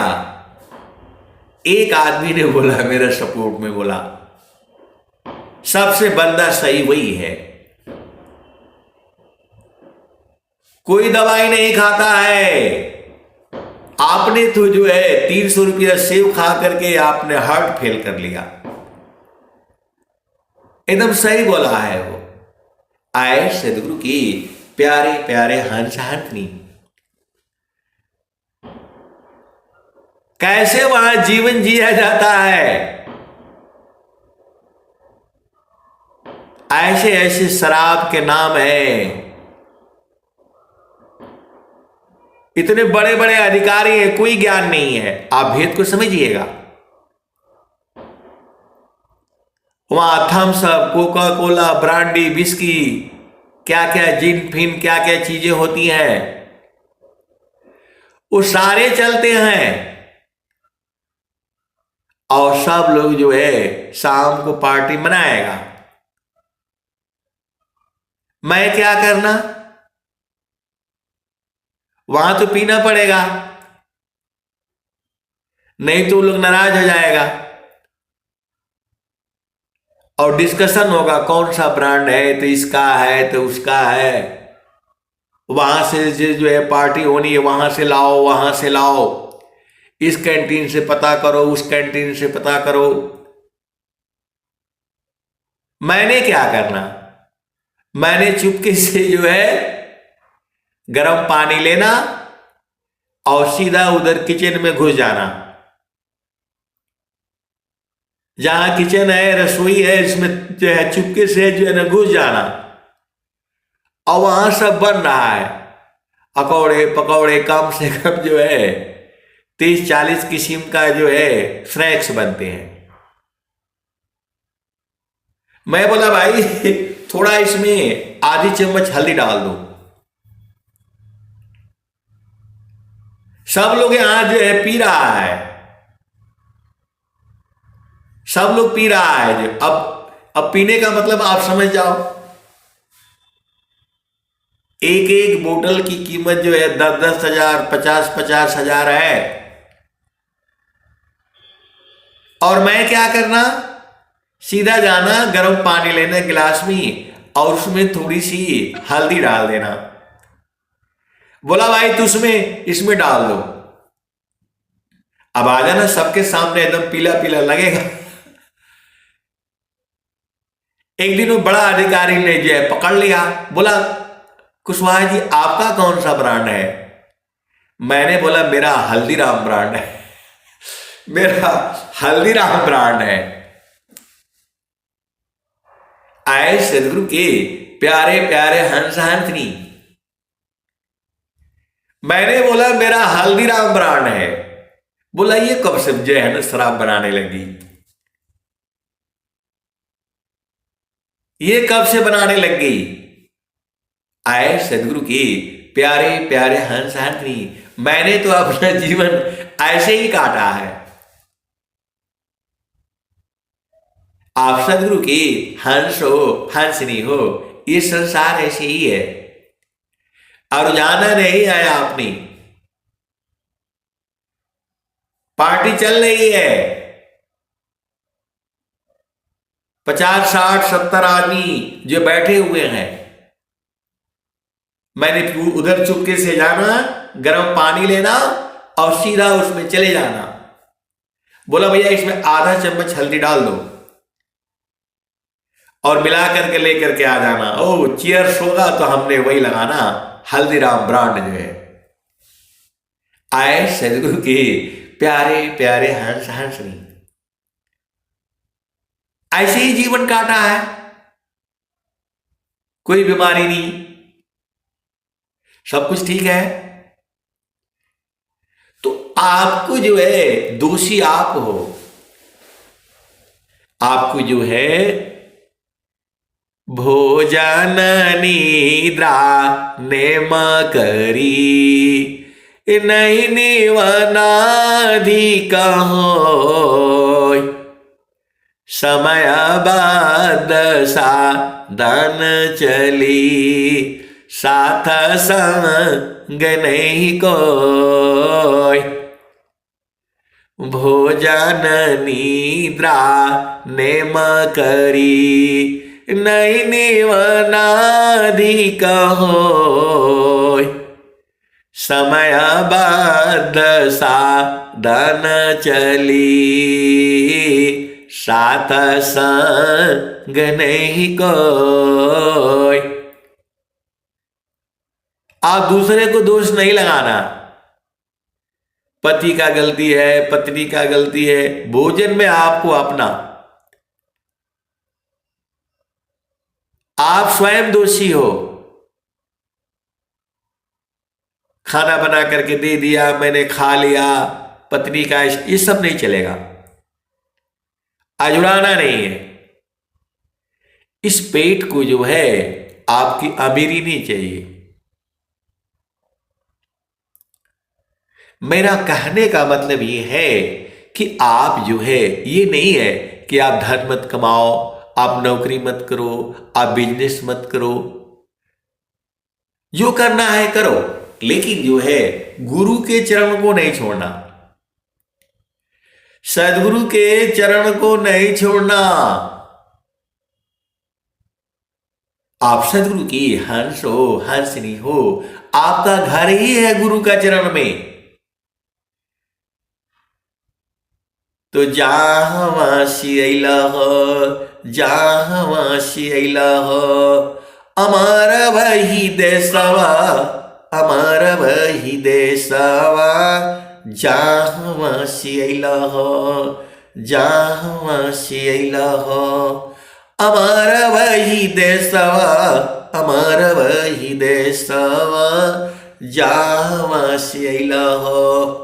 एक आदमी ने बोला मेरा सपोर्ट में, बोला सबसे बंदा सही वही है, कोई दवाई नहीं खाता है। आपने तो जो है 300 रुपया सेव खा करके आपने हार्ट फेल कर लिया। एकदम सही बोला है वो। आए सदगुरु की प्यारे प्यारे हंस हंसनी, कैसे वहां जीवन जिया जाता है। ऐसे ऐसे शराब के नाम है, इतने बड़े बड़े अधिकारी हैं, कोई ज्ञान नहीं है। आप भेद को समझिएगा। वहां Thums up, Coca Cola, brandy, whisky, क्या क्या जिन फिन क्या क्या चीजें होती हैं, वो सारे चलते हैं। और सब लोग जो है शाम को पार्टी मनाएगा। मैं क्या करना, वहां तो पीना पड़ेगा, नहीं तो लोग नाराज हो जाएगा। और डिस्कशन होगा कौन सा ब्रांड है, तो इसका है तो उसका है। वहां से जो है पार्टी होनी है, वहां से लाओ वहां से लाओ, इस कैंटीन से पता करो उस कैंटीन से पता करो। मैंने क्या करना, मैंने चुपके से जो है गर्म पानी लेना और सीधा उधर किचन में घुस जाना। जहां किचन है, रसोई है, इसमें जो है चुपके से जो है ना घुस जाना। और वहां सब बन रहा है, अकौड़े पकौड़े, कम से कम जो है 30-40 किस्म का जो है स्नैक्स बनते हैं। मैं बोला भाई थोड़ा इसमें आधी चम्मच हल्दी डाल दो। सब लोग यहां जो है पी रहा है, सब लोग पी रहा है जो अब पीने का मतलब आप समझ जाओ। एक एक बोतल की कीमत जो है 10-10 हजार, 50-50 हजार है। और मैं क्या करना, सीधा जाना गर्म पानी लेना गिलास में और उसमें थोड़ी सी हल्दी डाल देना। बोला भाई तू इसमें डाल दो। अब आ जाना सबके सामने, एकदम पीला पीला लगेगा। एक दिन वो बड़ा अधिकारी ने जो है पकड़ लिया, बोला कुशवाहा जी आपका कौन सा ब्रांड है। मैंने बोला मेरा हल्दीराम ब्रांड है, मेरा हल्दीराम ब्रांड है। आए सदगुरु के प्यारे प्यारे हंस हंसनी, मैंने बोला मेरा हल्दीराम ब्रांड है। बोला ये कब से जो है ना शराब बनाने लगी, ये कब से बनाने लग गई। आए सदगुरु के प्यारे प्यारे हंस हंसनी, मैंने तो अपना जीवन ऐसे ही काटा है। आप सदगुरु की हंस हो हंसनी हो, ये संसार ऐसे ही है। और जाना नहीं है आपने, पार्टी चल रही है, 50, 60, 70 आदमी जो बैठे हुए हैं। मैंने उधर चुपके से जाना, गर्म पानी लेना और सीधा उसमें चले जाना। बोला भैया इसमें आधा चम्मच हल्दी डाल दो और मिला करके लेकर के आ जाना। ओ चीयर्स होगा तो हमने वही लगाना, हल्दीराम ब्रांड जो है। आए सदगुरु के प्यारे प्यारे हंस हंसनी, ऐसे ही जीवन काटा है, कोई बीमारी नहीं, सब कुछ ठीक है। तो आपको जो है दोषी आप हो, आपको जो है भोजन निद्रा नेम करी नहीं निवनाधिक हो, समय बाद साधन चली साथ संग नहीं कोई। भोजन निद्रा नेम करी, नहीं निवनाधिक होय। समयबद्ध साधन चली, सात संग नहीं कोय। आप दूसरे को दोष नहीं लगाना, पति का गलती है, पत्नी का गलती है। भोजन में आपको अपना, आप स्वयं दोषी हो। खाना बना करके दे दिया, मैंने खा लिया, पत्नी का ये सब नहीं चलेगा। अजुड़ाना नहीं है। इस पेट को जो है आपकी अमीरी नहीं चाहिए। मेरा कहने का मतलब ये है कि आप जो है, ये नहीं है कि आप धन मत कमाओ, आप नौकरी मत करो, आप बिजनेस मत करो, जो करना है करो, लेकिन जो है गुरु के चरण को नहीं छोड़ना, सदगुरु के चरण को नहीं छोड़ना। आप सदगुरु की हंस हो, हंसनी हो, आपका घर ही है गुरु का चरण में। तो जहावासी अला हो, जहावासी अला हो, अमर वही देशवा, अमर वही देशवा, जहावासी अला हो, जहावासी अला हो, अमर वही देशवा, अमर वही देशवा, जहावासी अला हो।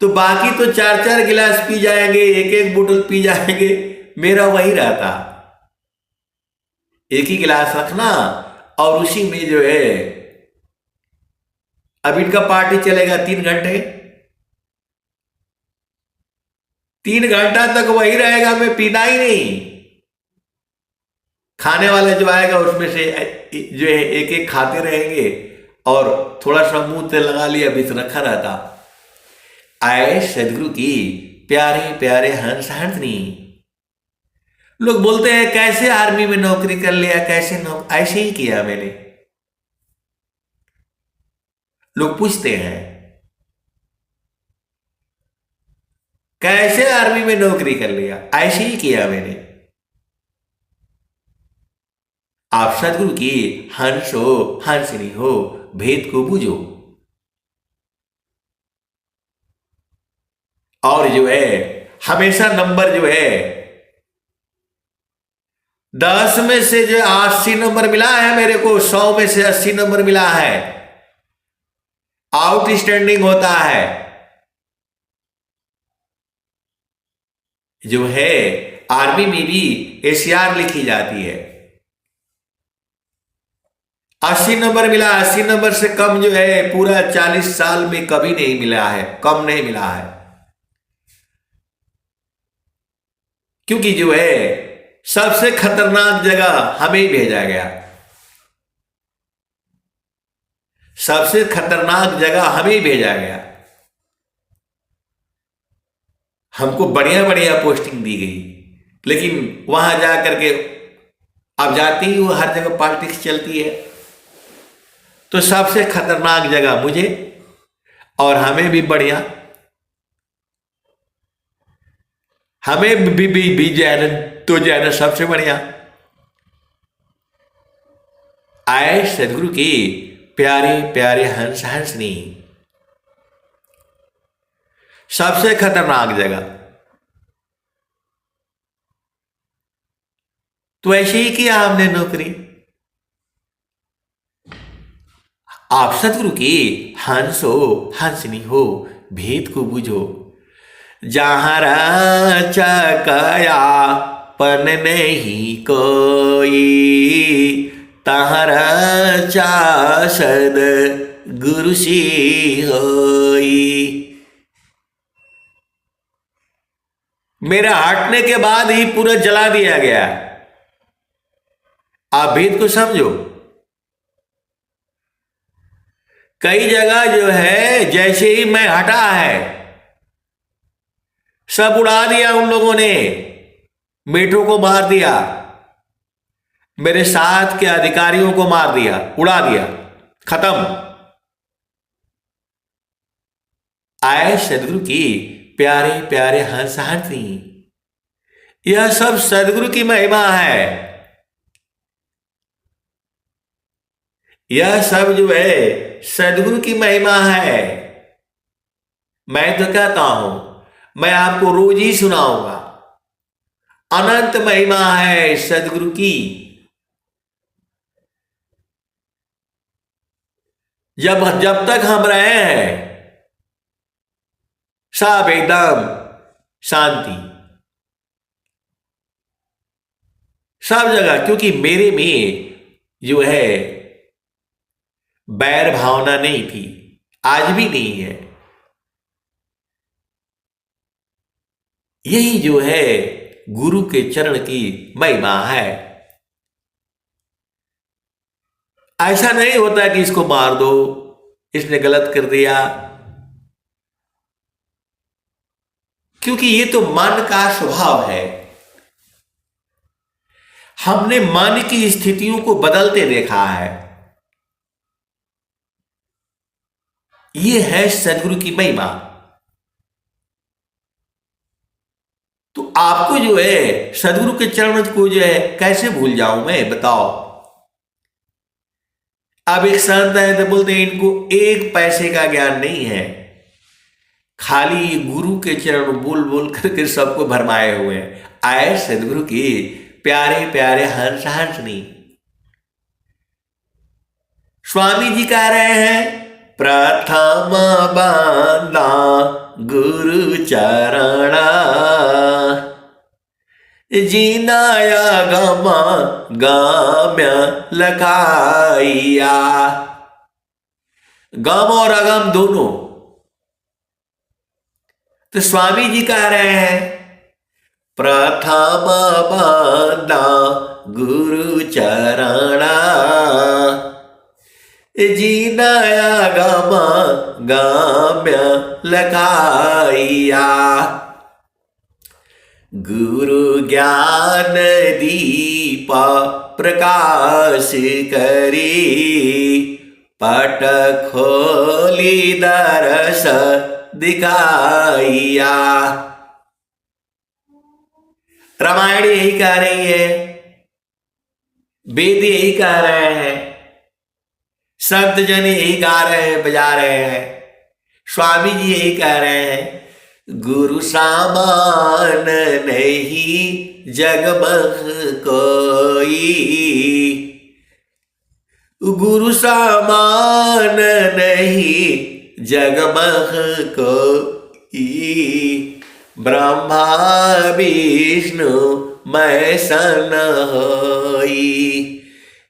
तो बाकी तो 4-4 गिलास पी जाएंगे, एक एक बोतल पी जाएंगे, मेरा वही रहता। एक ही गिलास रखना और उसी में जो है अब इनका पार्टी चलेगा 3 घंटे, 3 घंटा तक वही रहेगा, मैं पीना ही नहीं। खाने वाला जो आएगा उसमें से जो है एक एक खाते रहेंगे और थोड़ा सा मुंह से लगा लिया, बीच रखा रहता। आए सदगुरु की प्यारे प्यारे हंस हंसनी। लोग बोलते हैं कैसे आर्मी में नौकरी कर लिया, कैसे ऐसे ही किया मैंने। लोग पूछते हैं कैसे आर्मी में नौकरी कर लिया, ऐसे ही किया मैंने। आप सदगुरु की हंस हो, हंसनी हो, भेद को बूझो। और जो है हमेशा नंबर जो है 10 में से जो 80 नंबर मिला है मेरे को, 100 में से 80 नंबर मिला है, आउटस्टैंडिंग होता है। जो है आर्मी में भी एसीआर लिखी जाती है। 80 नंबर मिला, 80 नंबर से कम जो है पूरा 40 साल में कभी नहीं मिला है, कम नहीं मिला है। क्योंकि जो है सबसे खतरनाक जगह हमें भेजा गया, सबसे खतरनाक जगह हमें भेजा गया। हमको बढ़िया बढ़िया पोस्टिंग दी गई, लेकिन वहां जा करके अब जाती ही वो हर जगह पॉलिटिक्स चलती है। तो सबसे खतरनाक जगह मुझे और हमें भी बढ़िया, हमें भी जैन तो जैन सबसे बढ़िया। आए सदगुरु की प्यारे प्यारे हंस हंसनी। सबसे खतरनाक जगह तो ऐसे ही किया हमने नौकरी। आप सदगुरु की हंस हो, हंसनी हो, भेद को बूझो। जहां चकाया पन नहीं कोई, तहां सद गुरु सी होई। मेरा हटने के बाद ही पूरा जला दिया गया। आप भेद को समझो। कई जगह जो है जैसे ही मैं हटा है सब उड़ा दिया उन लोगों ने, मेढकों को मार दिया, मेरे साथ के अधिकारियों को मार दिया, उड़ा दिया, खत्म। आए सदगुरु की प्यारे प्यारे हंस हाथी। यह सब सदगुरु की महिमा है। यह सब जो है सदगुरु की महिमा है। मैं तो कहता हूं, मैं आपको रोज ही सुनाऊंगा। अनंत महिमा है सदगुरु की। जब जब तक हम रहे हैं सब एकदम शांति, सब जगह, क्योंकि मेरे में जो है बैर भावना नहीं थी, आज भी नहीं है। यही जो है गुरु के चरण की महिमा है। ऐसा नहीं होता कि इसको मार दो, इसने गलत कर दिया, क्योंकि ये तो मन का स्वभाव है। हमने मन की स्थितियों को बदलते देखा है। ये है सदगुरु की महिमा। तो आपको जो है सदगुरु के चरण को जो है कैसे भूल जाऊं मैं, बताओ। अब एक संत है तो बोलते हैं इनको एक पैसे का ज्ञान नहीं है, खाली गुरु के चरण बोल बोल करके सबको भरमाए हुए हैं। आए सदगुरु की प्यारे प्यारे हंस हंसनी। स्वामी जी कह रहे हैं प्रथम बांधा गुरु चरणा, जीनाया गमा गाम्य लखाइया। गम और अगम दोनों। तो स्वामी जी कह रहे हैं प्रथम बांधा गुरु चरणा, जीनाया गमा गाम्य लखाइया। गुरु ज्ञान दीप प्रकाश करी, पट खोली दरस दिखाइया। रामायण यही कह रही है, वेद यही कह रहे हैं, संत जन यही गा रहे हैं, बजा रहे हैं, स्वामी जी यही कह रहे हैं। गुरु सामान नहीं जग में कोई, गुरु सामान नहीं जग में कोई। ब्रह्मा विष्णु मैं सन होई,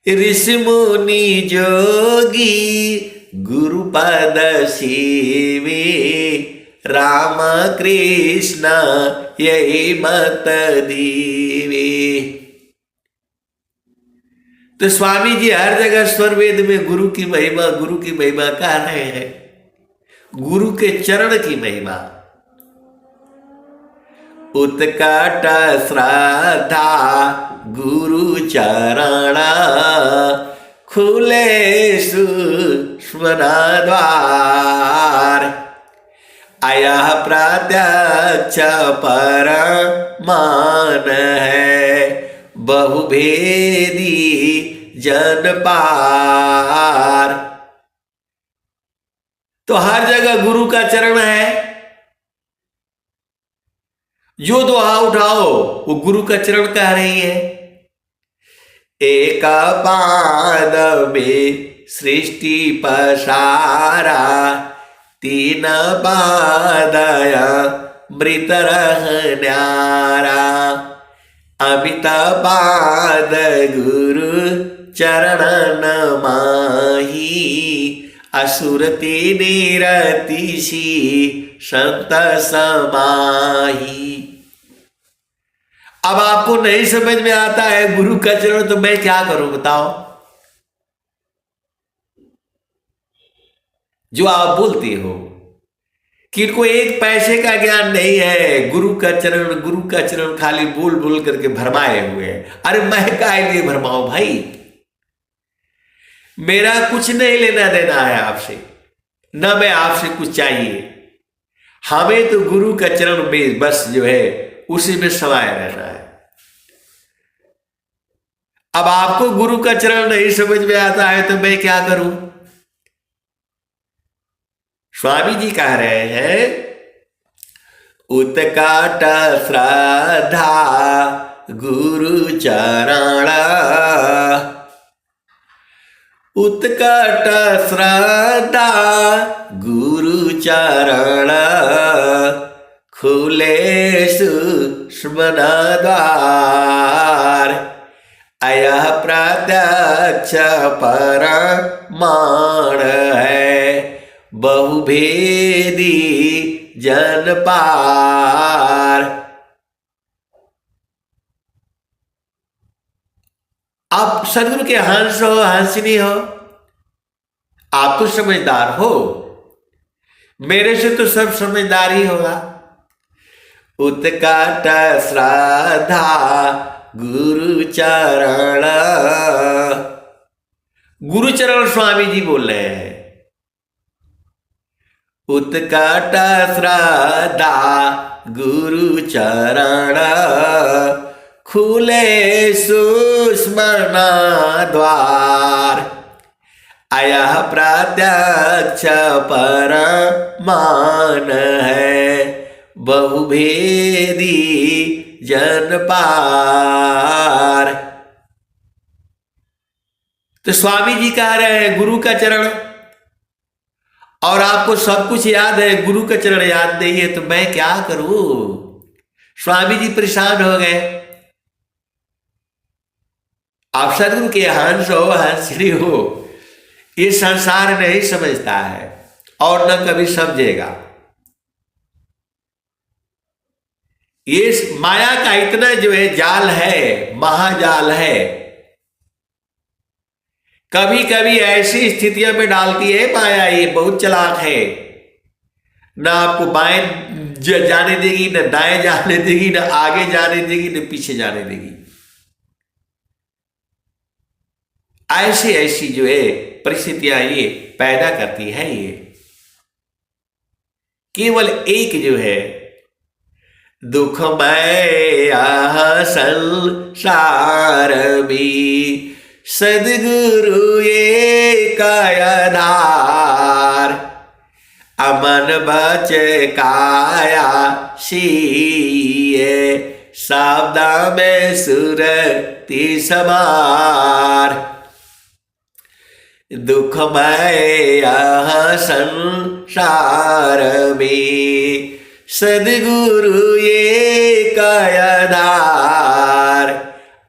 ऋषि मुनि जोगी गुरु पद सेवी। राम कृष्ण यही मत दीवे। तो स्वामी जी हर जगह स्वर वेद में गुरु की महिमा, गुरु की महिमा कह रहे हैं, गुरु के चरण की महिमा। उत्कट श्रद्धा गुरु चरण, खुले सूक्ष्म द्वार। आया प्रत्यक्ष परमान है, बहुभेदी जन पार। तो हर जगह गुरु का चरण है। जो दुआ उठाओ वो गुरु का चरण कह रही है। एक पाद में सृष्टि पसारा, तीन पादया मृत रह न्यारा। अमित पाद गुरु चरण माही, असुरति निरतिशी संत समाही। अब आपको नहीं समझ में आता है गुरु का चरण, तो मैं क्या करूं बताओ। जो आप बोलते हो कि इनको एक पैसे का ज्ञान नहीं है, गुरु का चरण खाली बोल बोल करके भरमाए हुए हैं। अरे मैं काहे लिए भरमाऊं भाई, मेरा कुछ नहीं लेना देना है आपसे, न मैं आपसे कुछ चाहिए। हमें तो गुरु का चरण में बस जो है उसी में समाये रहना है। अब आपको गुरु का चरण नहीं समझ में आता है तो मैं क्या करूं। स्वामी जी कह रहे हैं, उत्कट श्रद्धा गुरु चरण, उत्कट श्रद्धा गुरु चरण, खुले सूक्ष्म द्वार, अयः प्रत्यक्ष परमाण है, बहुभेदी जन पार। आप सदगुरु के हंस हो, हंसनी हो, आप तो समझदार हो, मेरे से तो सब समझदार ही होगा। उत्कट श्रद्धा गुरु चरण, गुरु चरण स्वामी जी बोल रहे हैं। उत्कट श्रद्धा गुरु चरण, खुले सूक्ष्म द्वार, अयः प्रत्यक्ष परमान है, बहुभेदी जन पार। तो स्वामी जी कह रहे हैं गुरु का चरण, और आपको सब कुछ याद है, गुरु का चरण याद नहीं है, तो मैं क्या करूं। स्वामी जी परेशान हो गए। आप सदगुरु के हंस हो, हंसनी हो, ये संसार नहीं समझता है और न कभी समझेगा। ये माया का इतना जो है जाल है, महाजाल है, कभी कभी ऐसी स्थितियों में डालती है माया। ये बहुत चालाक है, ना आपको बाएं जाने देगी, ना दाएं जाने देगी, ना आगे जाने देगी, ना पीछे जाने देगी। ऐसी ऐसी जो है परिस्थितियां ये पैदा करती है। ये केवल एक जो है दुखमय संसार में सदगुरु एक आधार, अमन बच काया शीये, सावदा में सुरति समार। दुखमय संसार में सदगुरु एक आधार,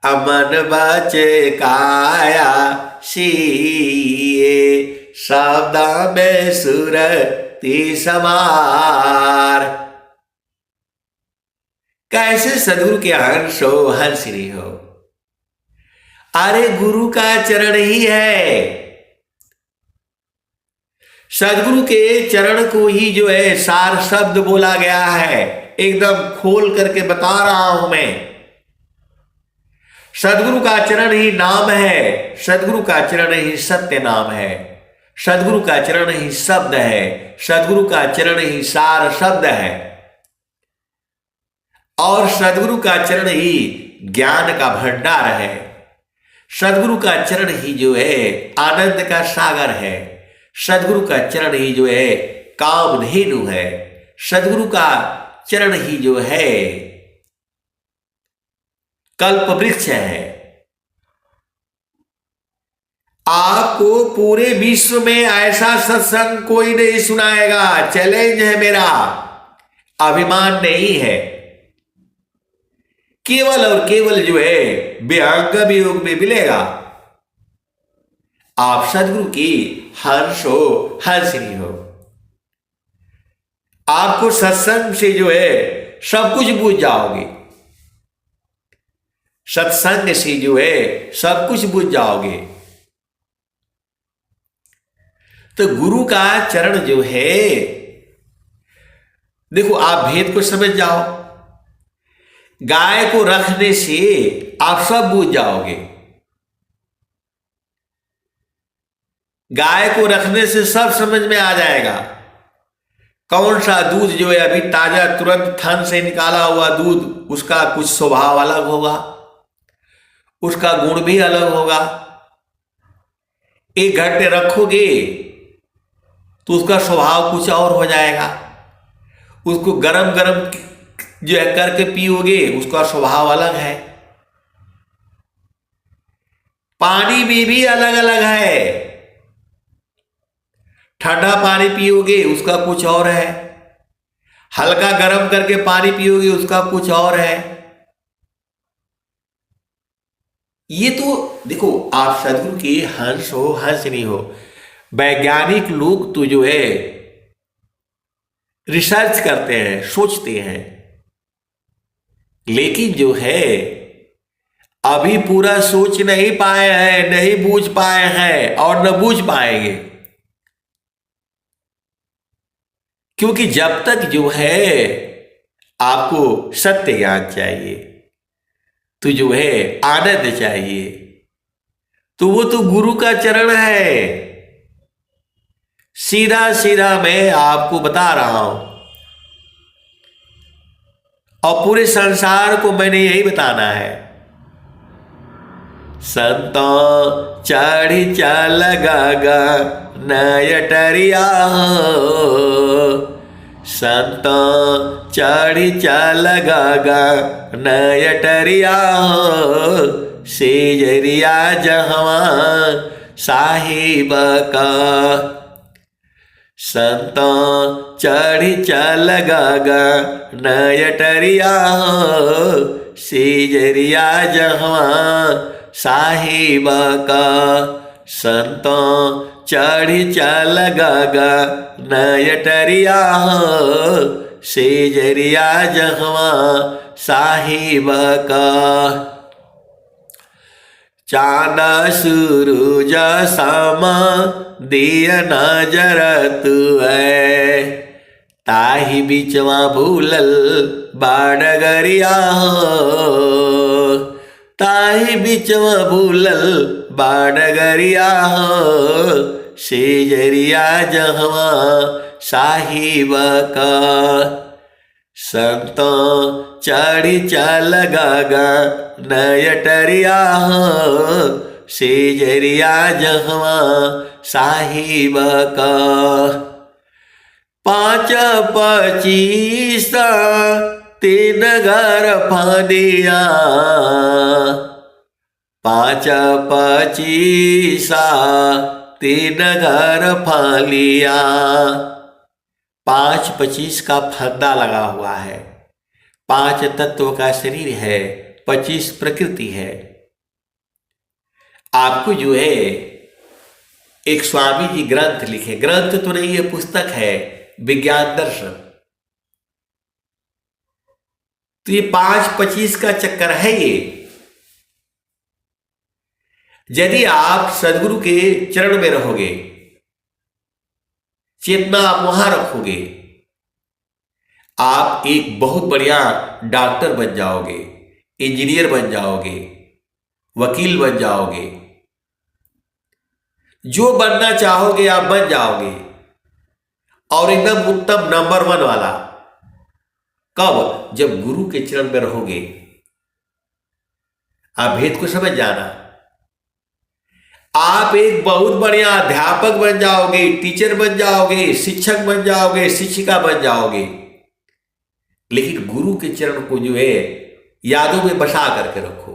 अमन बच काया शीये, सावदा में सुरति समार। कैसे सदगुरु के हंस हो, हंसनी हो। अरे गुरु का चरण ही है। सदगुरु के चरण को ही जो है सार शब्द बोला गया है। एकदम खोल करके बता रहा हूं मैं। सदगुरु का चरण ही नाम है, सदगुरु का चरण ही सत्य नाम है, सदगुरु का चरण ही शब्द है, सदगुरु का चरण ही सार शब्द है, और सदगुरु का चरण ही ज्ञान का भंडार है। सदगुरु का चरण ही जो है आनंद का सागर है। सदगुरु का चरण ही जो है कामधेनु है। सदगुरु का चरण ही जो है कल्प वृक्ष है। आपको पूरे विश्व में ऐसा सत्संग कोई नहीं सुनाएगा। चैलेंज है मेरा, अभिमान नहीं है। केवल और केवल जो है विहंग वियोग में मिलेगा। आप सदगुरु की हंस हो, हंसनी हो। आपको सत्संग से जो है सब कुछ बूझ जाओगे। सत्संग से जो है सब कुछ बूझ जाओगे। तो गुरु का चरण जो है, देखो आप भेद को समझ जाओ। गाय को रखने से आप सब बूझ जाओगे। गाय को रखने से सब समझ में आ जाएगा। कौन सा दूध जो है अभी ताजा तुरंत थन से निकाला हुआ दूध, उसका कुछ स्वभाव अलग होगा, उसका गुण भी अलग होगा। 1 घंटे रखोगे तो उसका स्वभाव कुछ और हो जाएगा। उसको गरम गरम जो है करके पियोगे, उसका स्वभाव अलग है। पानी में भी अलग अलग है। ठंडा पानी पियोगे उसका कुछ और है, हल्का गर्म करके पानी पियोगे उसका कुछ और है। ये तो देखो, आप सदगुरु के हंस हो, हंस नहीं हो। वैज्ञानिक लोग तो जो है रिसर्च करते हैं, सोचते हैं, लेकिन जो है अभी पूरा सोच नहीं पाए हैं, नहीं बूझ पाए हैं और न बूझ पाएंगे। क्योंकि जब तक जो है आपको सत्य ज्ञान चाहिए, तो जो है आनंद चाहिए, तो वो तो गुरु का चरण है। सीधा सीधा मैं आपको बता रहा हूं, और पूरे संसार को मैंने यही बताना है। संतों चढ़ी चल गागा नयटरिया, संतों चढ़ी चल गागा नयटरिया, सेजरिया जहवा साहिब का। संतों चढ़ी चल गागा नयटरिया, सेजरिया जहवा साहिब का। संतों चढ़ी चल गागा नयटरिया, सेजरिया जहवा साहिब का। चांद सूरज सामा दिया नजर तुए, ताही बीचवा भूलल बाडगरिया, ताही बीचवा भूलल बाडगरिया, सेजरिया जहवा साहिब का। संतों चढ़ी चल गागा नयटरिया, सेजरिया जहवा साहिब का। 5 25 3 घर फादिया, 5 25 3 घर फालिया। 5 25 का फंदा लगा हुआ है। 5 तत्व का शरीर है, 25 प्रकृति है। आपको जो है एक स्वामी जी ग्रंथ लिखे, ग्रंथ तो नहीं, ये पुस्तक है, विज्ञान दर्शन। तो ये 5 25 का चक्कर है ये। यदि आप सदगुरु के चरण में रहोगे, चेतना आप वहां रखोगे, आप एक बहुत बढ़िया डॉक्टर बन जाओगे, इंजीनियर बन जाओगे, वकील बन जाओगे। जो बनना चाहोगे आप बन जाओगे, और एकदम उत्तम नंबर 1 वाला। कब? जब गुरु के चरण में रहोगे। आप भेद को समझ जाना। आप एक बहुत बढ़िया अध्यापक बन जाओगे, टीचर बन जाओगे, शिक्षक बन जाओगे, शिक्षिका बन जाओगे, लेकिन गुरु के चरण को जो है यादों में बसा करके रखो।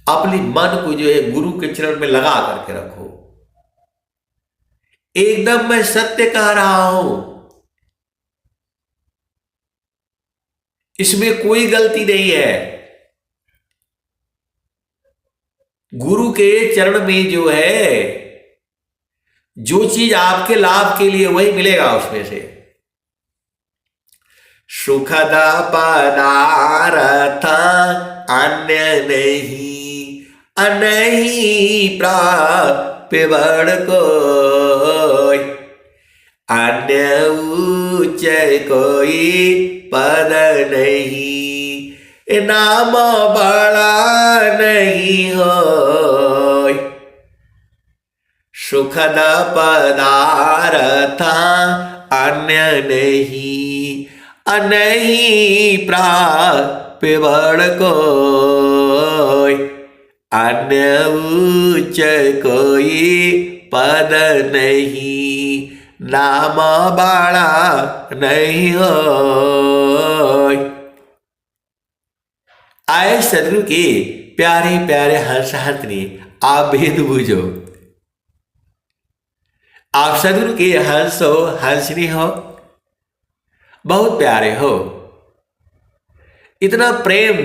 अपनी मन को जो है गुरु के चरण में लगा करके रखो। एकदम मैं सत्य कह रहा हूं, इसमें कोई गलती नहीं है। गुरु के चरण में जो है जो चीज आपके लाभ के लिए, वही मिलेगा उसमें से। सुखद पदार्थ अन्य नहीं, नहीं पे बड़ कोई, अन्य ऊंच कोई पद नहीं, नाम बड़ा नहीं होय। सुखद पदार्थ अन्य नहीं, नहीं प्राप्त बड़ कोई, अन्य उच्च कोई पद नहीं, नाम बड़ा नहीं होय। आए सदगुरु के प्यारे प्यारे हंस हंसनी, आप भेद बुझो। आप सदगुरु के हंस हो, हंसनी हो, बहुत प्यारे हो। इतना प्रेम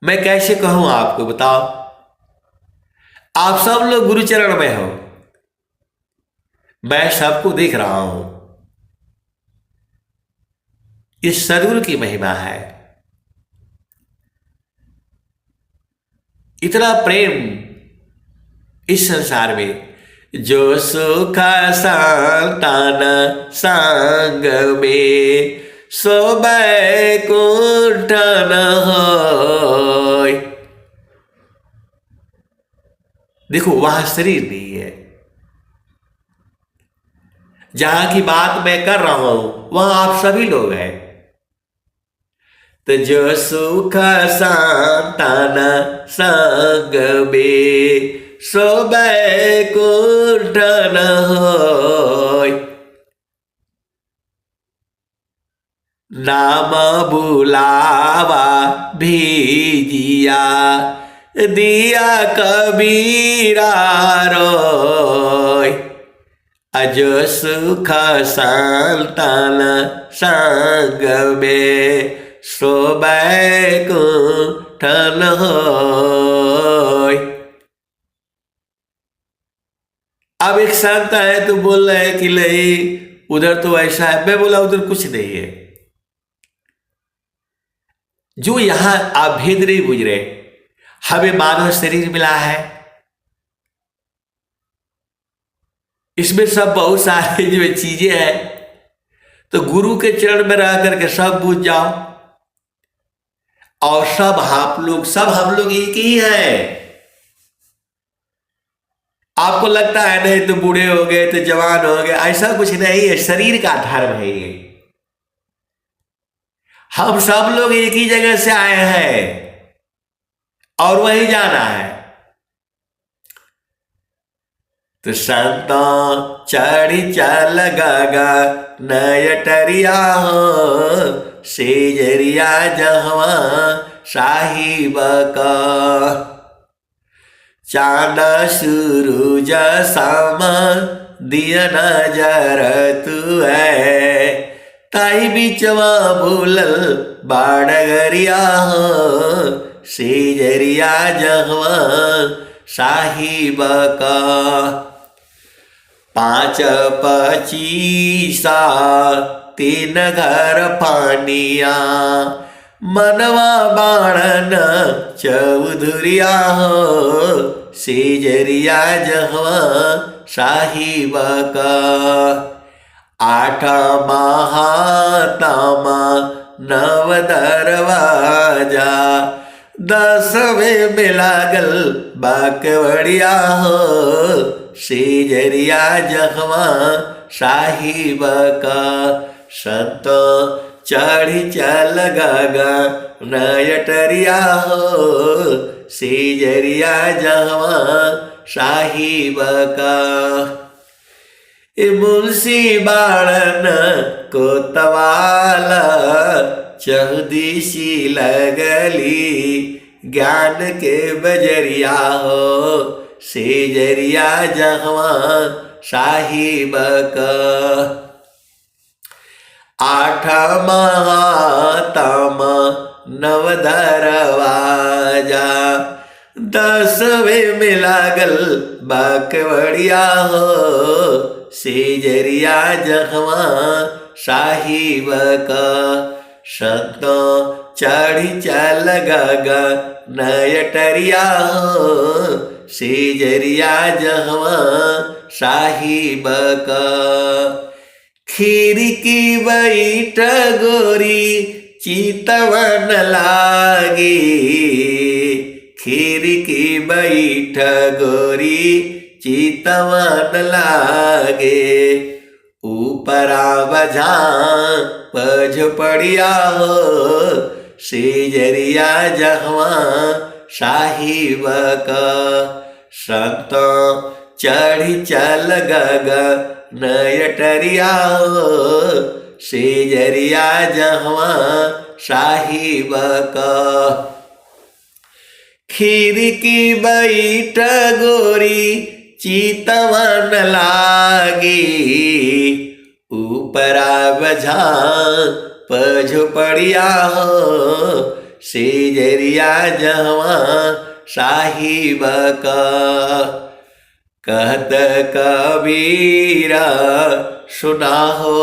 मैं कैसे कहूं आपको, बताओ। आप सब लोग गुरुचरण में हो, मैं सबको देख रहा हूं। इस सदगुरु की महिमा है। इतना प्रेम इस संसार में, जो सुख संतान संग में, सो बैकुंठ न होय। देखो, वहां शरीर नहीं है। जहां की बात मैं कर रहा हूं वहां आप सभी लोग हैं। तो जो सुख संतान संग में, सो बैकुंठ न होय। नाम बुलावा भीजिया, दिया कबीरा रोय। अजो सुख संतान संग में, सो बैकुंठ न होय। अब एक संत है तो बोल रहे हैं कि नहीं उधर तो ऐसा है। मैं बोला उधर कुछ नहीं है। जो यहां आप भेद नहीं बुझ रहे, हमें मानव शरीर मिला है, इसमें सब बहुत सारे जो चीजें हैं, तो गुरु के चरण में रह करके सब बुझ जाओ। और सब हम लोग एक ही है। आपको लगता है नहीं तो बूढ़े हो गए तो जवान हो गए, ऐसा कुछ नहीं है। शरीर का धर्म है ये। हम सब लोग एक ही जगह से आए हैं और वही जाना है। तो संतो चढ़ी चल गगा नयटरिया हो, सेजरिया जहवा साहिब का। चांद सूरज साम दिया नजर तू है, ताई बिचवा भूलल बाड़गरिया हो, सेजरिया जहवा साहिब का। 5 25 3 घर पानिया, मनवा बाणन चौधुरिया हो, सेजरिया जहवा साहिब का। 8 महात्मा 9 दरवाजा, 10वें में लागल बाकवड़िया हो, सेजरिया जहवा साहिब का। संतो चढ़ी चल गगा नयटरिया हो, सेजरिया जहवा साहिब का। मुंशी बाणन कोतवाला, चौदिशी लगली ज्ञान के बजरिया हो, सेजरिया जहवा साहिब का। 8 महात्मा 9 दरवाजा, 10वें में लागल बाकवड़िया हो, सेजरिया जहवा साहिब का। संतो चढ़ी चल गगा नयटरिया हो, सेजरिया जहवा साहिब का। खीर की बैठ गोरी चितवन लागे, खीर की बैठ गोरी चितवन लागे। ऊपरा बजा पझपड़िया हो, सेजरिया जहवा साहिब का। संत चढ़ी चल गग नयटरिया हो, सेजरिया जहवा साहिब का। खीर की बैठ गोरी चितवन लागी, ऊपरा बझा पझपड़िया हो, सेजरिया जहवा साहिब का। कहत कबीरा सुना हो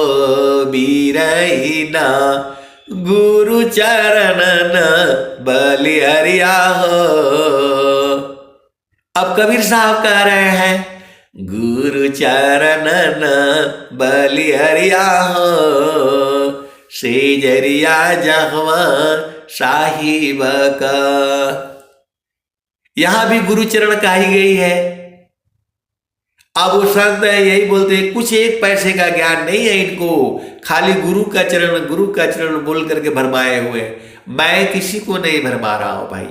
बीरैना, गुरु चरणन बलिहरिया हो। अब कबीर साहब कह रहे हैं गुरु चरणन बलिहरिया हो, सेजरिया जहवा साहिब का। यहां भी गुरु चरण कही गई है। अब वो संत है यही बोलते हैं, कुछ एक पैसे का ज्ञान नहीं है इनको, खाली गुरु का चरण बोल करके भरमाए हुए। मैं किसी को नहीं भरमा रहा हूं भाई,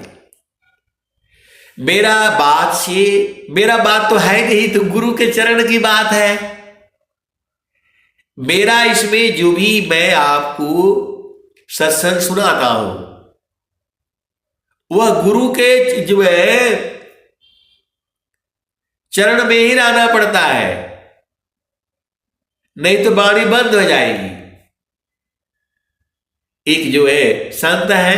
मेरा बात तो है नहीं, तो गुरु के चरण की बात है। मेरा इसमें जो भी मैं आपको सत्संग सुनाता हूं, वह गुरु के जो है चरण में ही रहना पड़ता है, नहीं तो वाणी बंद हो जाएगी। एक जो है संत है,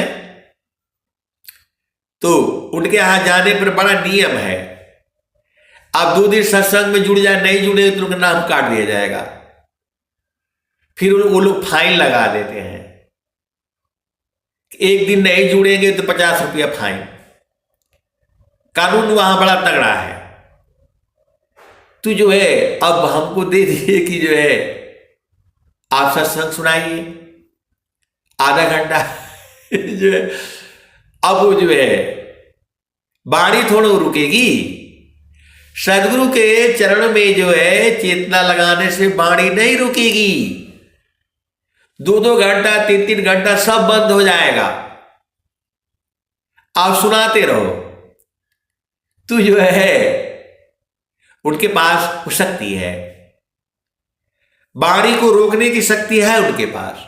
तो उनके यहां जाने पर बड़ा नियम है, आप 2 दिन सत्संग में जुड़ जाए, नहीं जुड़े तो उनका नाम काट दिया जाएगा। फिर वो लोग फाइन लगा देते हैं, एक दिन नहीं जुड़ेंगे तो 50 रुपया फाइन। कानून वहां बड़ा तगड़ा है। तो जो है अब हमको दे दिए कि जो है आप सत्संग सुनाइए आधा घंटा जो है, अब वो जो है वाणी थोड़ा रुकेगी। सदगुरु के चरण में जो है चेतना लगाने से वाणी नहीं रुकेगी, 2-2 घंटा 3-3 घंटा सब बंद हो जाएगा, आप सुनाते रहो। तो जो है उनके पास वो शक्ति है, वाणी को रोकने की शक्ति है उनके पास।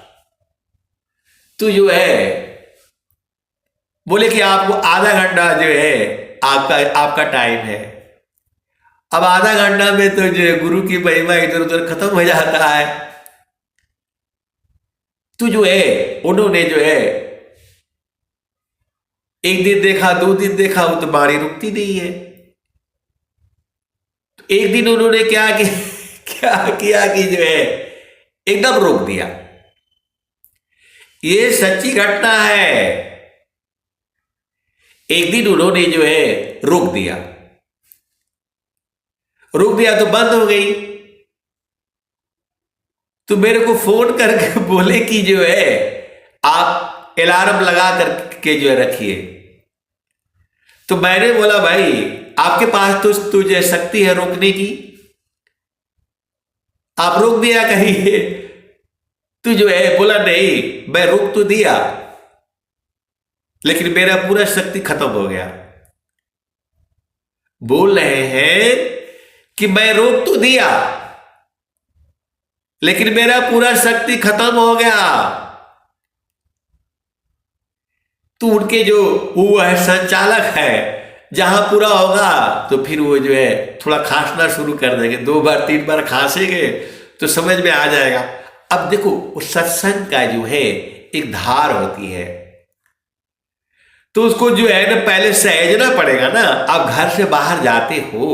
तो जो है बोले कि आपको आधा घंटा जो है आपका टाइम है। अब आधा घंटा में तो जो है गुरु की महिमा इधर उधर खत्म हो जाता है। तो जो है उन्होंने जो है एक दिन देखा, 2 दिन देखा, वो तो वाणी रुकती नहीं है। तो एक दिन उन्होंने क्या किया कि जो है एकदम रोक दिया। ये सच्ची घटना है। एक दिन उन्होंने जो है रोक दिया तो बंद हो गई। तो मेरे को फोन करके बोले कि जो है आप अलार्म लगा करके जो है रखिए। तो मैंने बोला भाई आपके पास तो तुझे शक्ति है रोकने की, आप रोक दिया कहिए। तू जो है बोला नहीं, मैं रोक तो दिया लेकिन मेरा पूरा शक्ति खत्म हो गया। बोल रहे हैं कि मैं रोक तो दिया लेकिन मेरा पूरा शक्ति खत्म हो गया। तो उनके जो वो है संचालक है, जहां पूरा होगा तो फिर वो जो है थोड़ा खांसना शुरू कर देंगे, 2 बार 3 बार खांसेंगे तो समझ में आ जाएगा। अब देखो वो सत्संग का जो है एक धार होती है, तो उसको जो है ना पहले सहेजना पड़ेगा ना। आप घर से बाहर जाते हो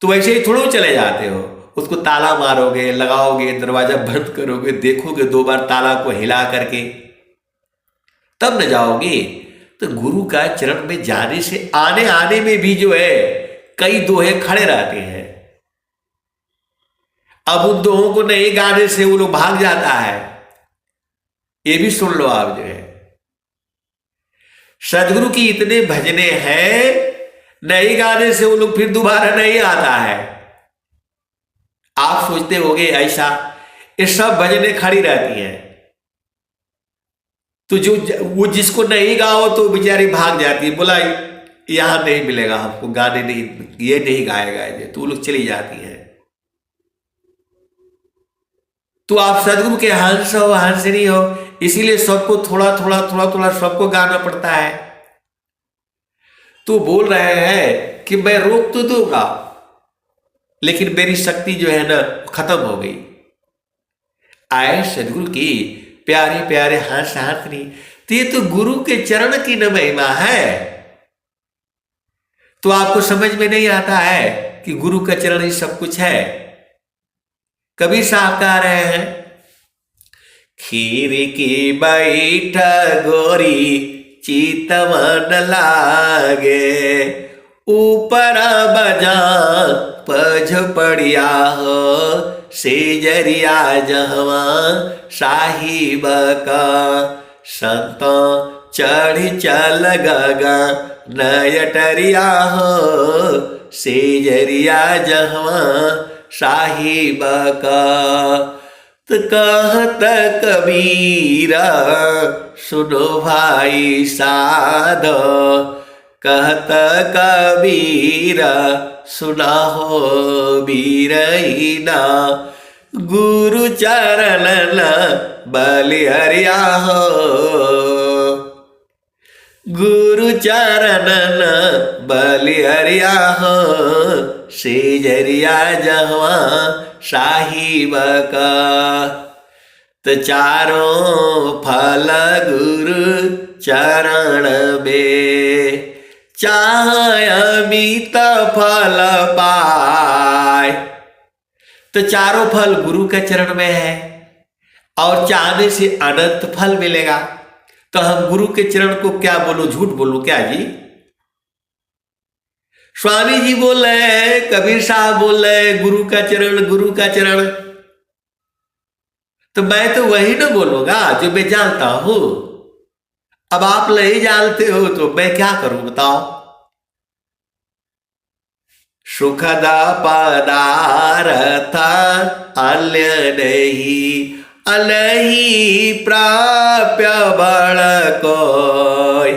तो वैसे ही थोड़ा चले जाते हो, उसको ताला मारोगे, लगाओगे, दरवाजा बंद करोगे, देखोगे 2 बार ताला को हिला करके, तब न जाओगे। तो गुरु का चरण में जाने से आने आने में भी जो है कई दोहे खड़े रहते हैं। अब उन दोहों को नहीं गाने से वो लोग भाग जाता है। ये भी सुन लो आप जो है, सदगुरु की इतने भजने हैं, नहीं गाने से वो लोग फिर दोबारा नहीं आता है। आप सोचते होंगे ऐसा, ये सब भजने खड़ी रहती हैं, तो जो वो जिसको नहीं गाओ तो बेचारी भाग जाती है, बोला यहां नहीं मिलेगा हमको, गाने नहीं, ये नहीं गाएगा ये, तो वो लोग चली जाती है। तो आप सदगुरु के हंस हो, हंसनी हो, इसीलिए सबको थोड़ा थोड़ा थोड़ा थोड़ा सबको गाना पड़ता है। तो बोल रहे हैं कि मैं रोक तो दूंगा, लेकिन मेरी शक्ति जो है ना खत्म हो गई। आए सदगुरु की प्यारे प्यारे हंस हंसनी, तो ये तो गुरु के चरण की न महिमा है। तो आपको समझ में नहीं आता है कि गुरु का चरण ही सब कुछ है। कबीर साहब कह रहे हैं, खीर की बैठ गोरी चितवन लागे, ऊपर बजा पझ पड़िया हो, सेजरिया जहवा साहिब का, संत चढ़ चल गगा नयटरिया हो, सेजरिया जहवा साहिब का। तो कहत कबीरा सुनो भाई साधो, कहत कबीरा सुना हो बीरईना, गुरु चरण बलिहरिया हो, गुरु चरण बलिहरिया हो, सेजरिया जहवा साहिब का। तो चारों फल गुरु चरण में, चाहे अमित फल पाए। तो चारों फल गुरु के चरण में है, और चाहने से अनंत फल मिलेगा। तो हम गुरु के चरण को क्या बोलो, झूठ बोलो क्या जी? स्वामी जी बोल रहे हैं, कबीर साहब बोल रहे हैं, गुरु का चरण, गुरु का चरण। तो मैं तो वही ना बोलूंगा जो मैं जानता हूं। अब आप नहीं जानते हो तो मैं क्या करूं बताओ? सुखदा पदार्थ अन्य नहीं, अलही प्राप्य बड़ कोई,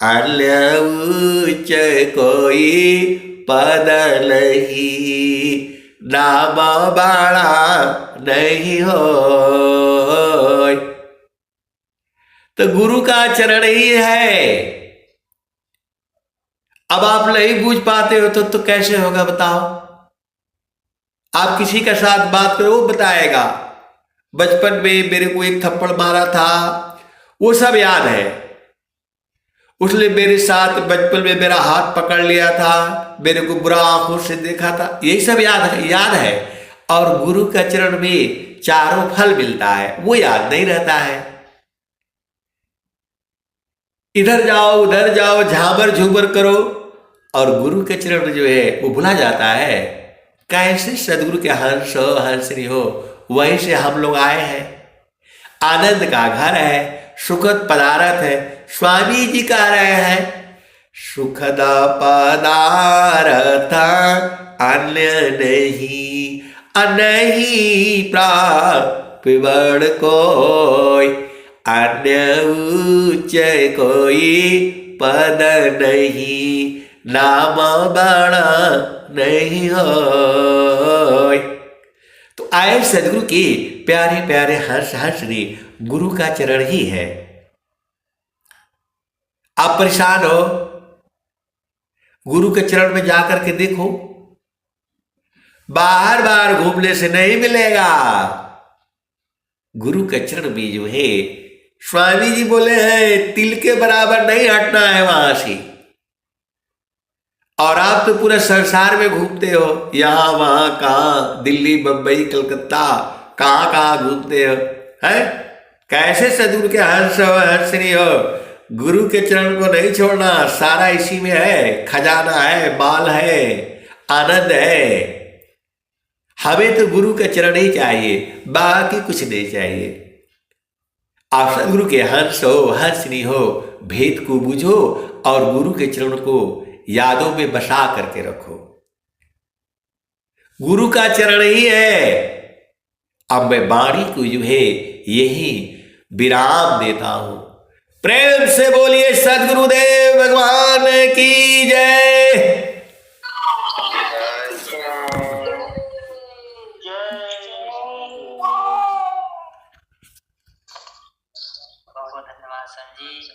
अन्य उच्च कोई पद नहीं, नाम बड़ा नहीं हो। तो गुरु का चरण ही है। अब आप नहीं बूझ पाते हो तो कैसे होगा बताओ? आप किसी के साथ बात करो, वो बताएगा बचपन में मेरे को एक थप्पड़ मारा था, वो सब याद है। उसने मेरे साथ बचपन में मेरा हाथ पकड़ लिया था, मेरे को बुरा आंखों से देखा था, यही सब याद है। और गुरु का चरण में चारों फल मिलता है, वो याद नहीं रहता है। इधर जाओ उधर जाओ, झाबर झूबर करो, और गुरु के चरण जो है वो भुला जाता है। कैसे सदगुरु के हंस हो, हंसनी हो, वहीं से हम लोग आए हैं। आनंद का घर है, सुखद पदार्थ है। स्वामी जी कह रहे हैं, सुखद पदार्थ अन्य नहीं, अनही प्राप्त बड़ कोई, अन्य उच्च कोई पद नहीं, नाम बड़ा नहीं हो। तो आए सदगुरु के प्यारे प्यारे हंस हंसनी, गुरु का चरण ही है। आप परेशान हो, गुरु के चरण में जाकर के देखो, बार बार घूमने से नहीं मिलेगा। गुरु के चरण में जो है, स्वामी जी बोले हैं, तिल के बराबर नहीं हटना है वहां से। और आप तो पूरे संसार में घूमते हो, यहां वहां, कहां, दिल्ली बंबई कलकत्ता, कहां कहां घूमते हो, हैं? कैसे सदगुरु के हंस हो, हंसनी हो, गुरु के चरण को नहीं छोड़ना, सारा इसी में है, खजाना है, माल है, आनंद है। हमें तो गुरु का चरण ही चाहिए, बाकी कुछ नहीं चाहिए। आप सदगुरु के हंस हो, हंसनी हो, भेद को बुझो और गुरु के चरण को यादों में बसा करके रखो। गुरु का चरण ही है। अब मैं वाणी को जो है यही विराम देता हूं। प्रेम से बोलिए सदगुरुदेव भगवान की जय। बहुत धन्यवाद संजी।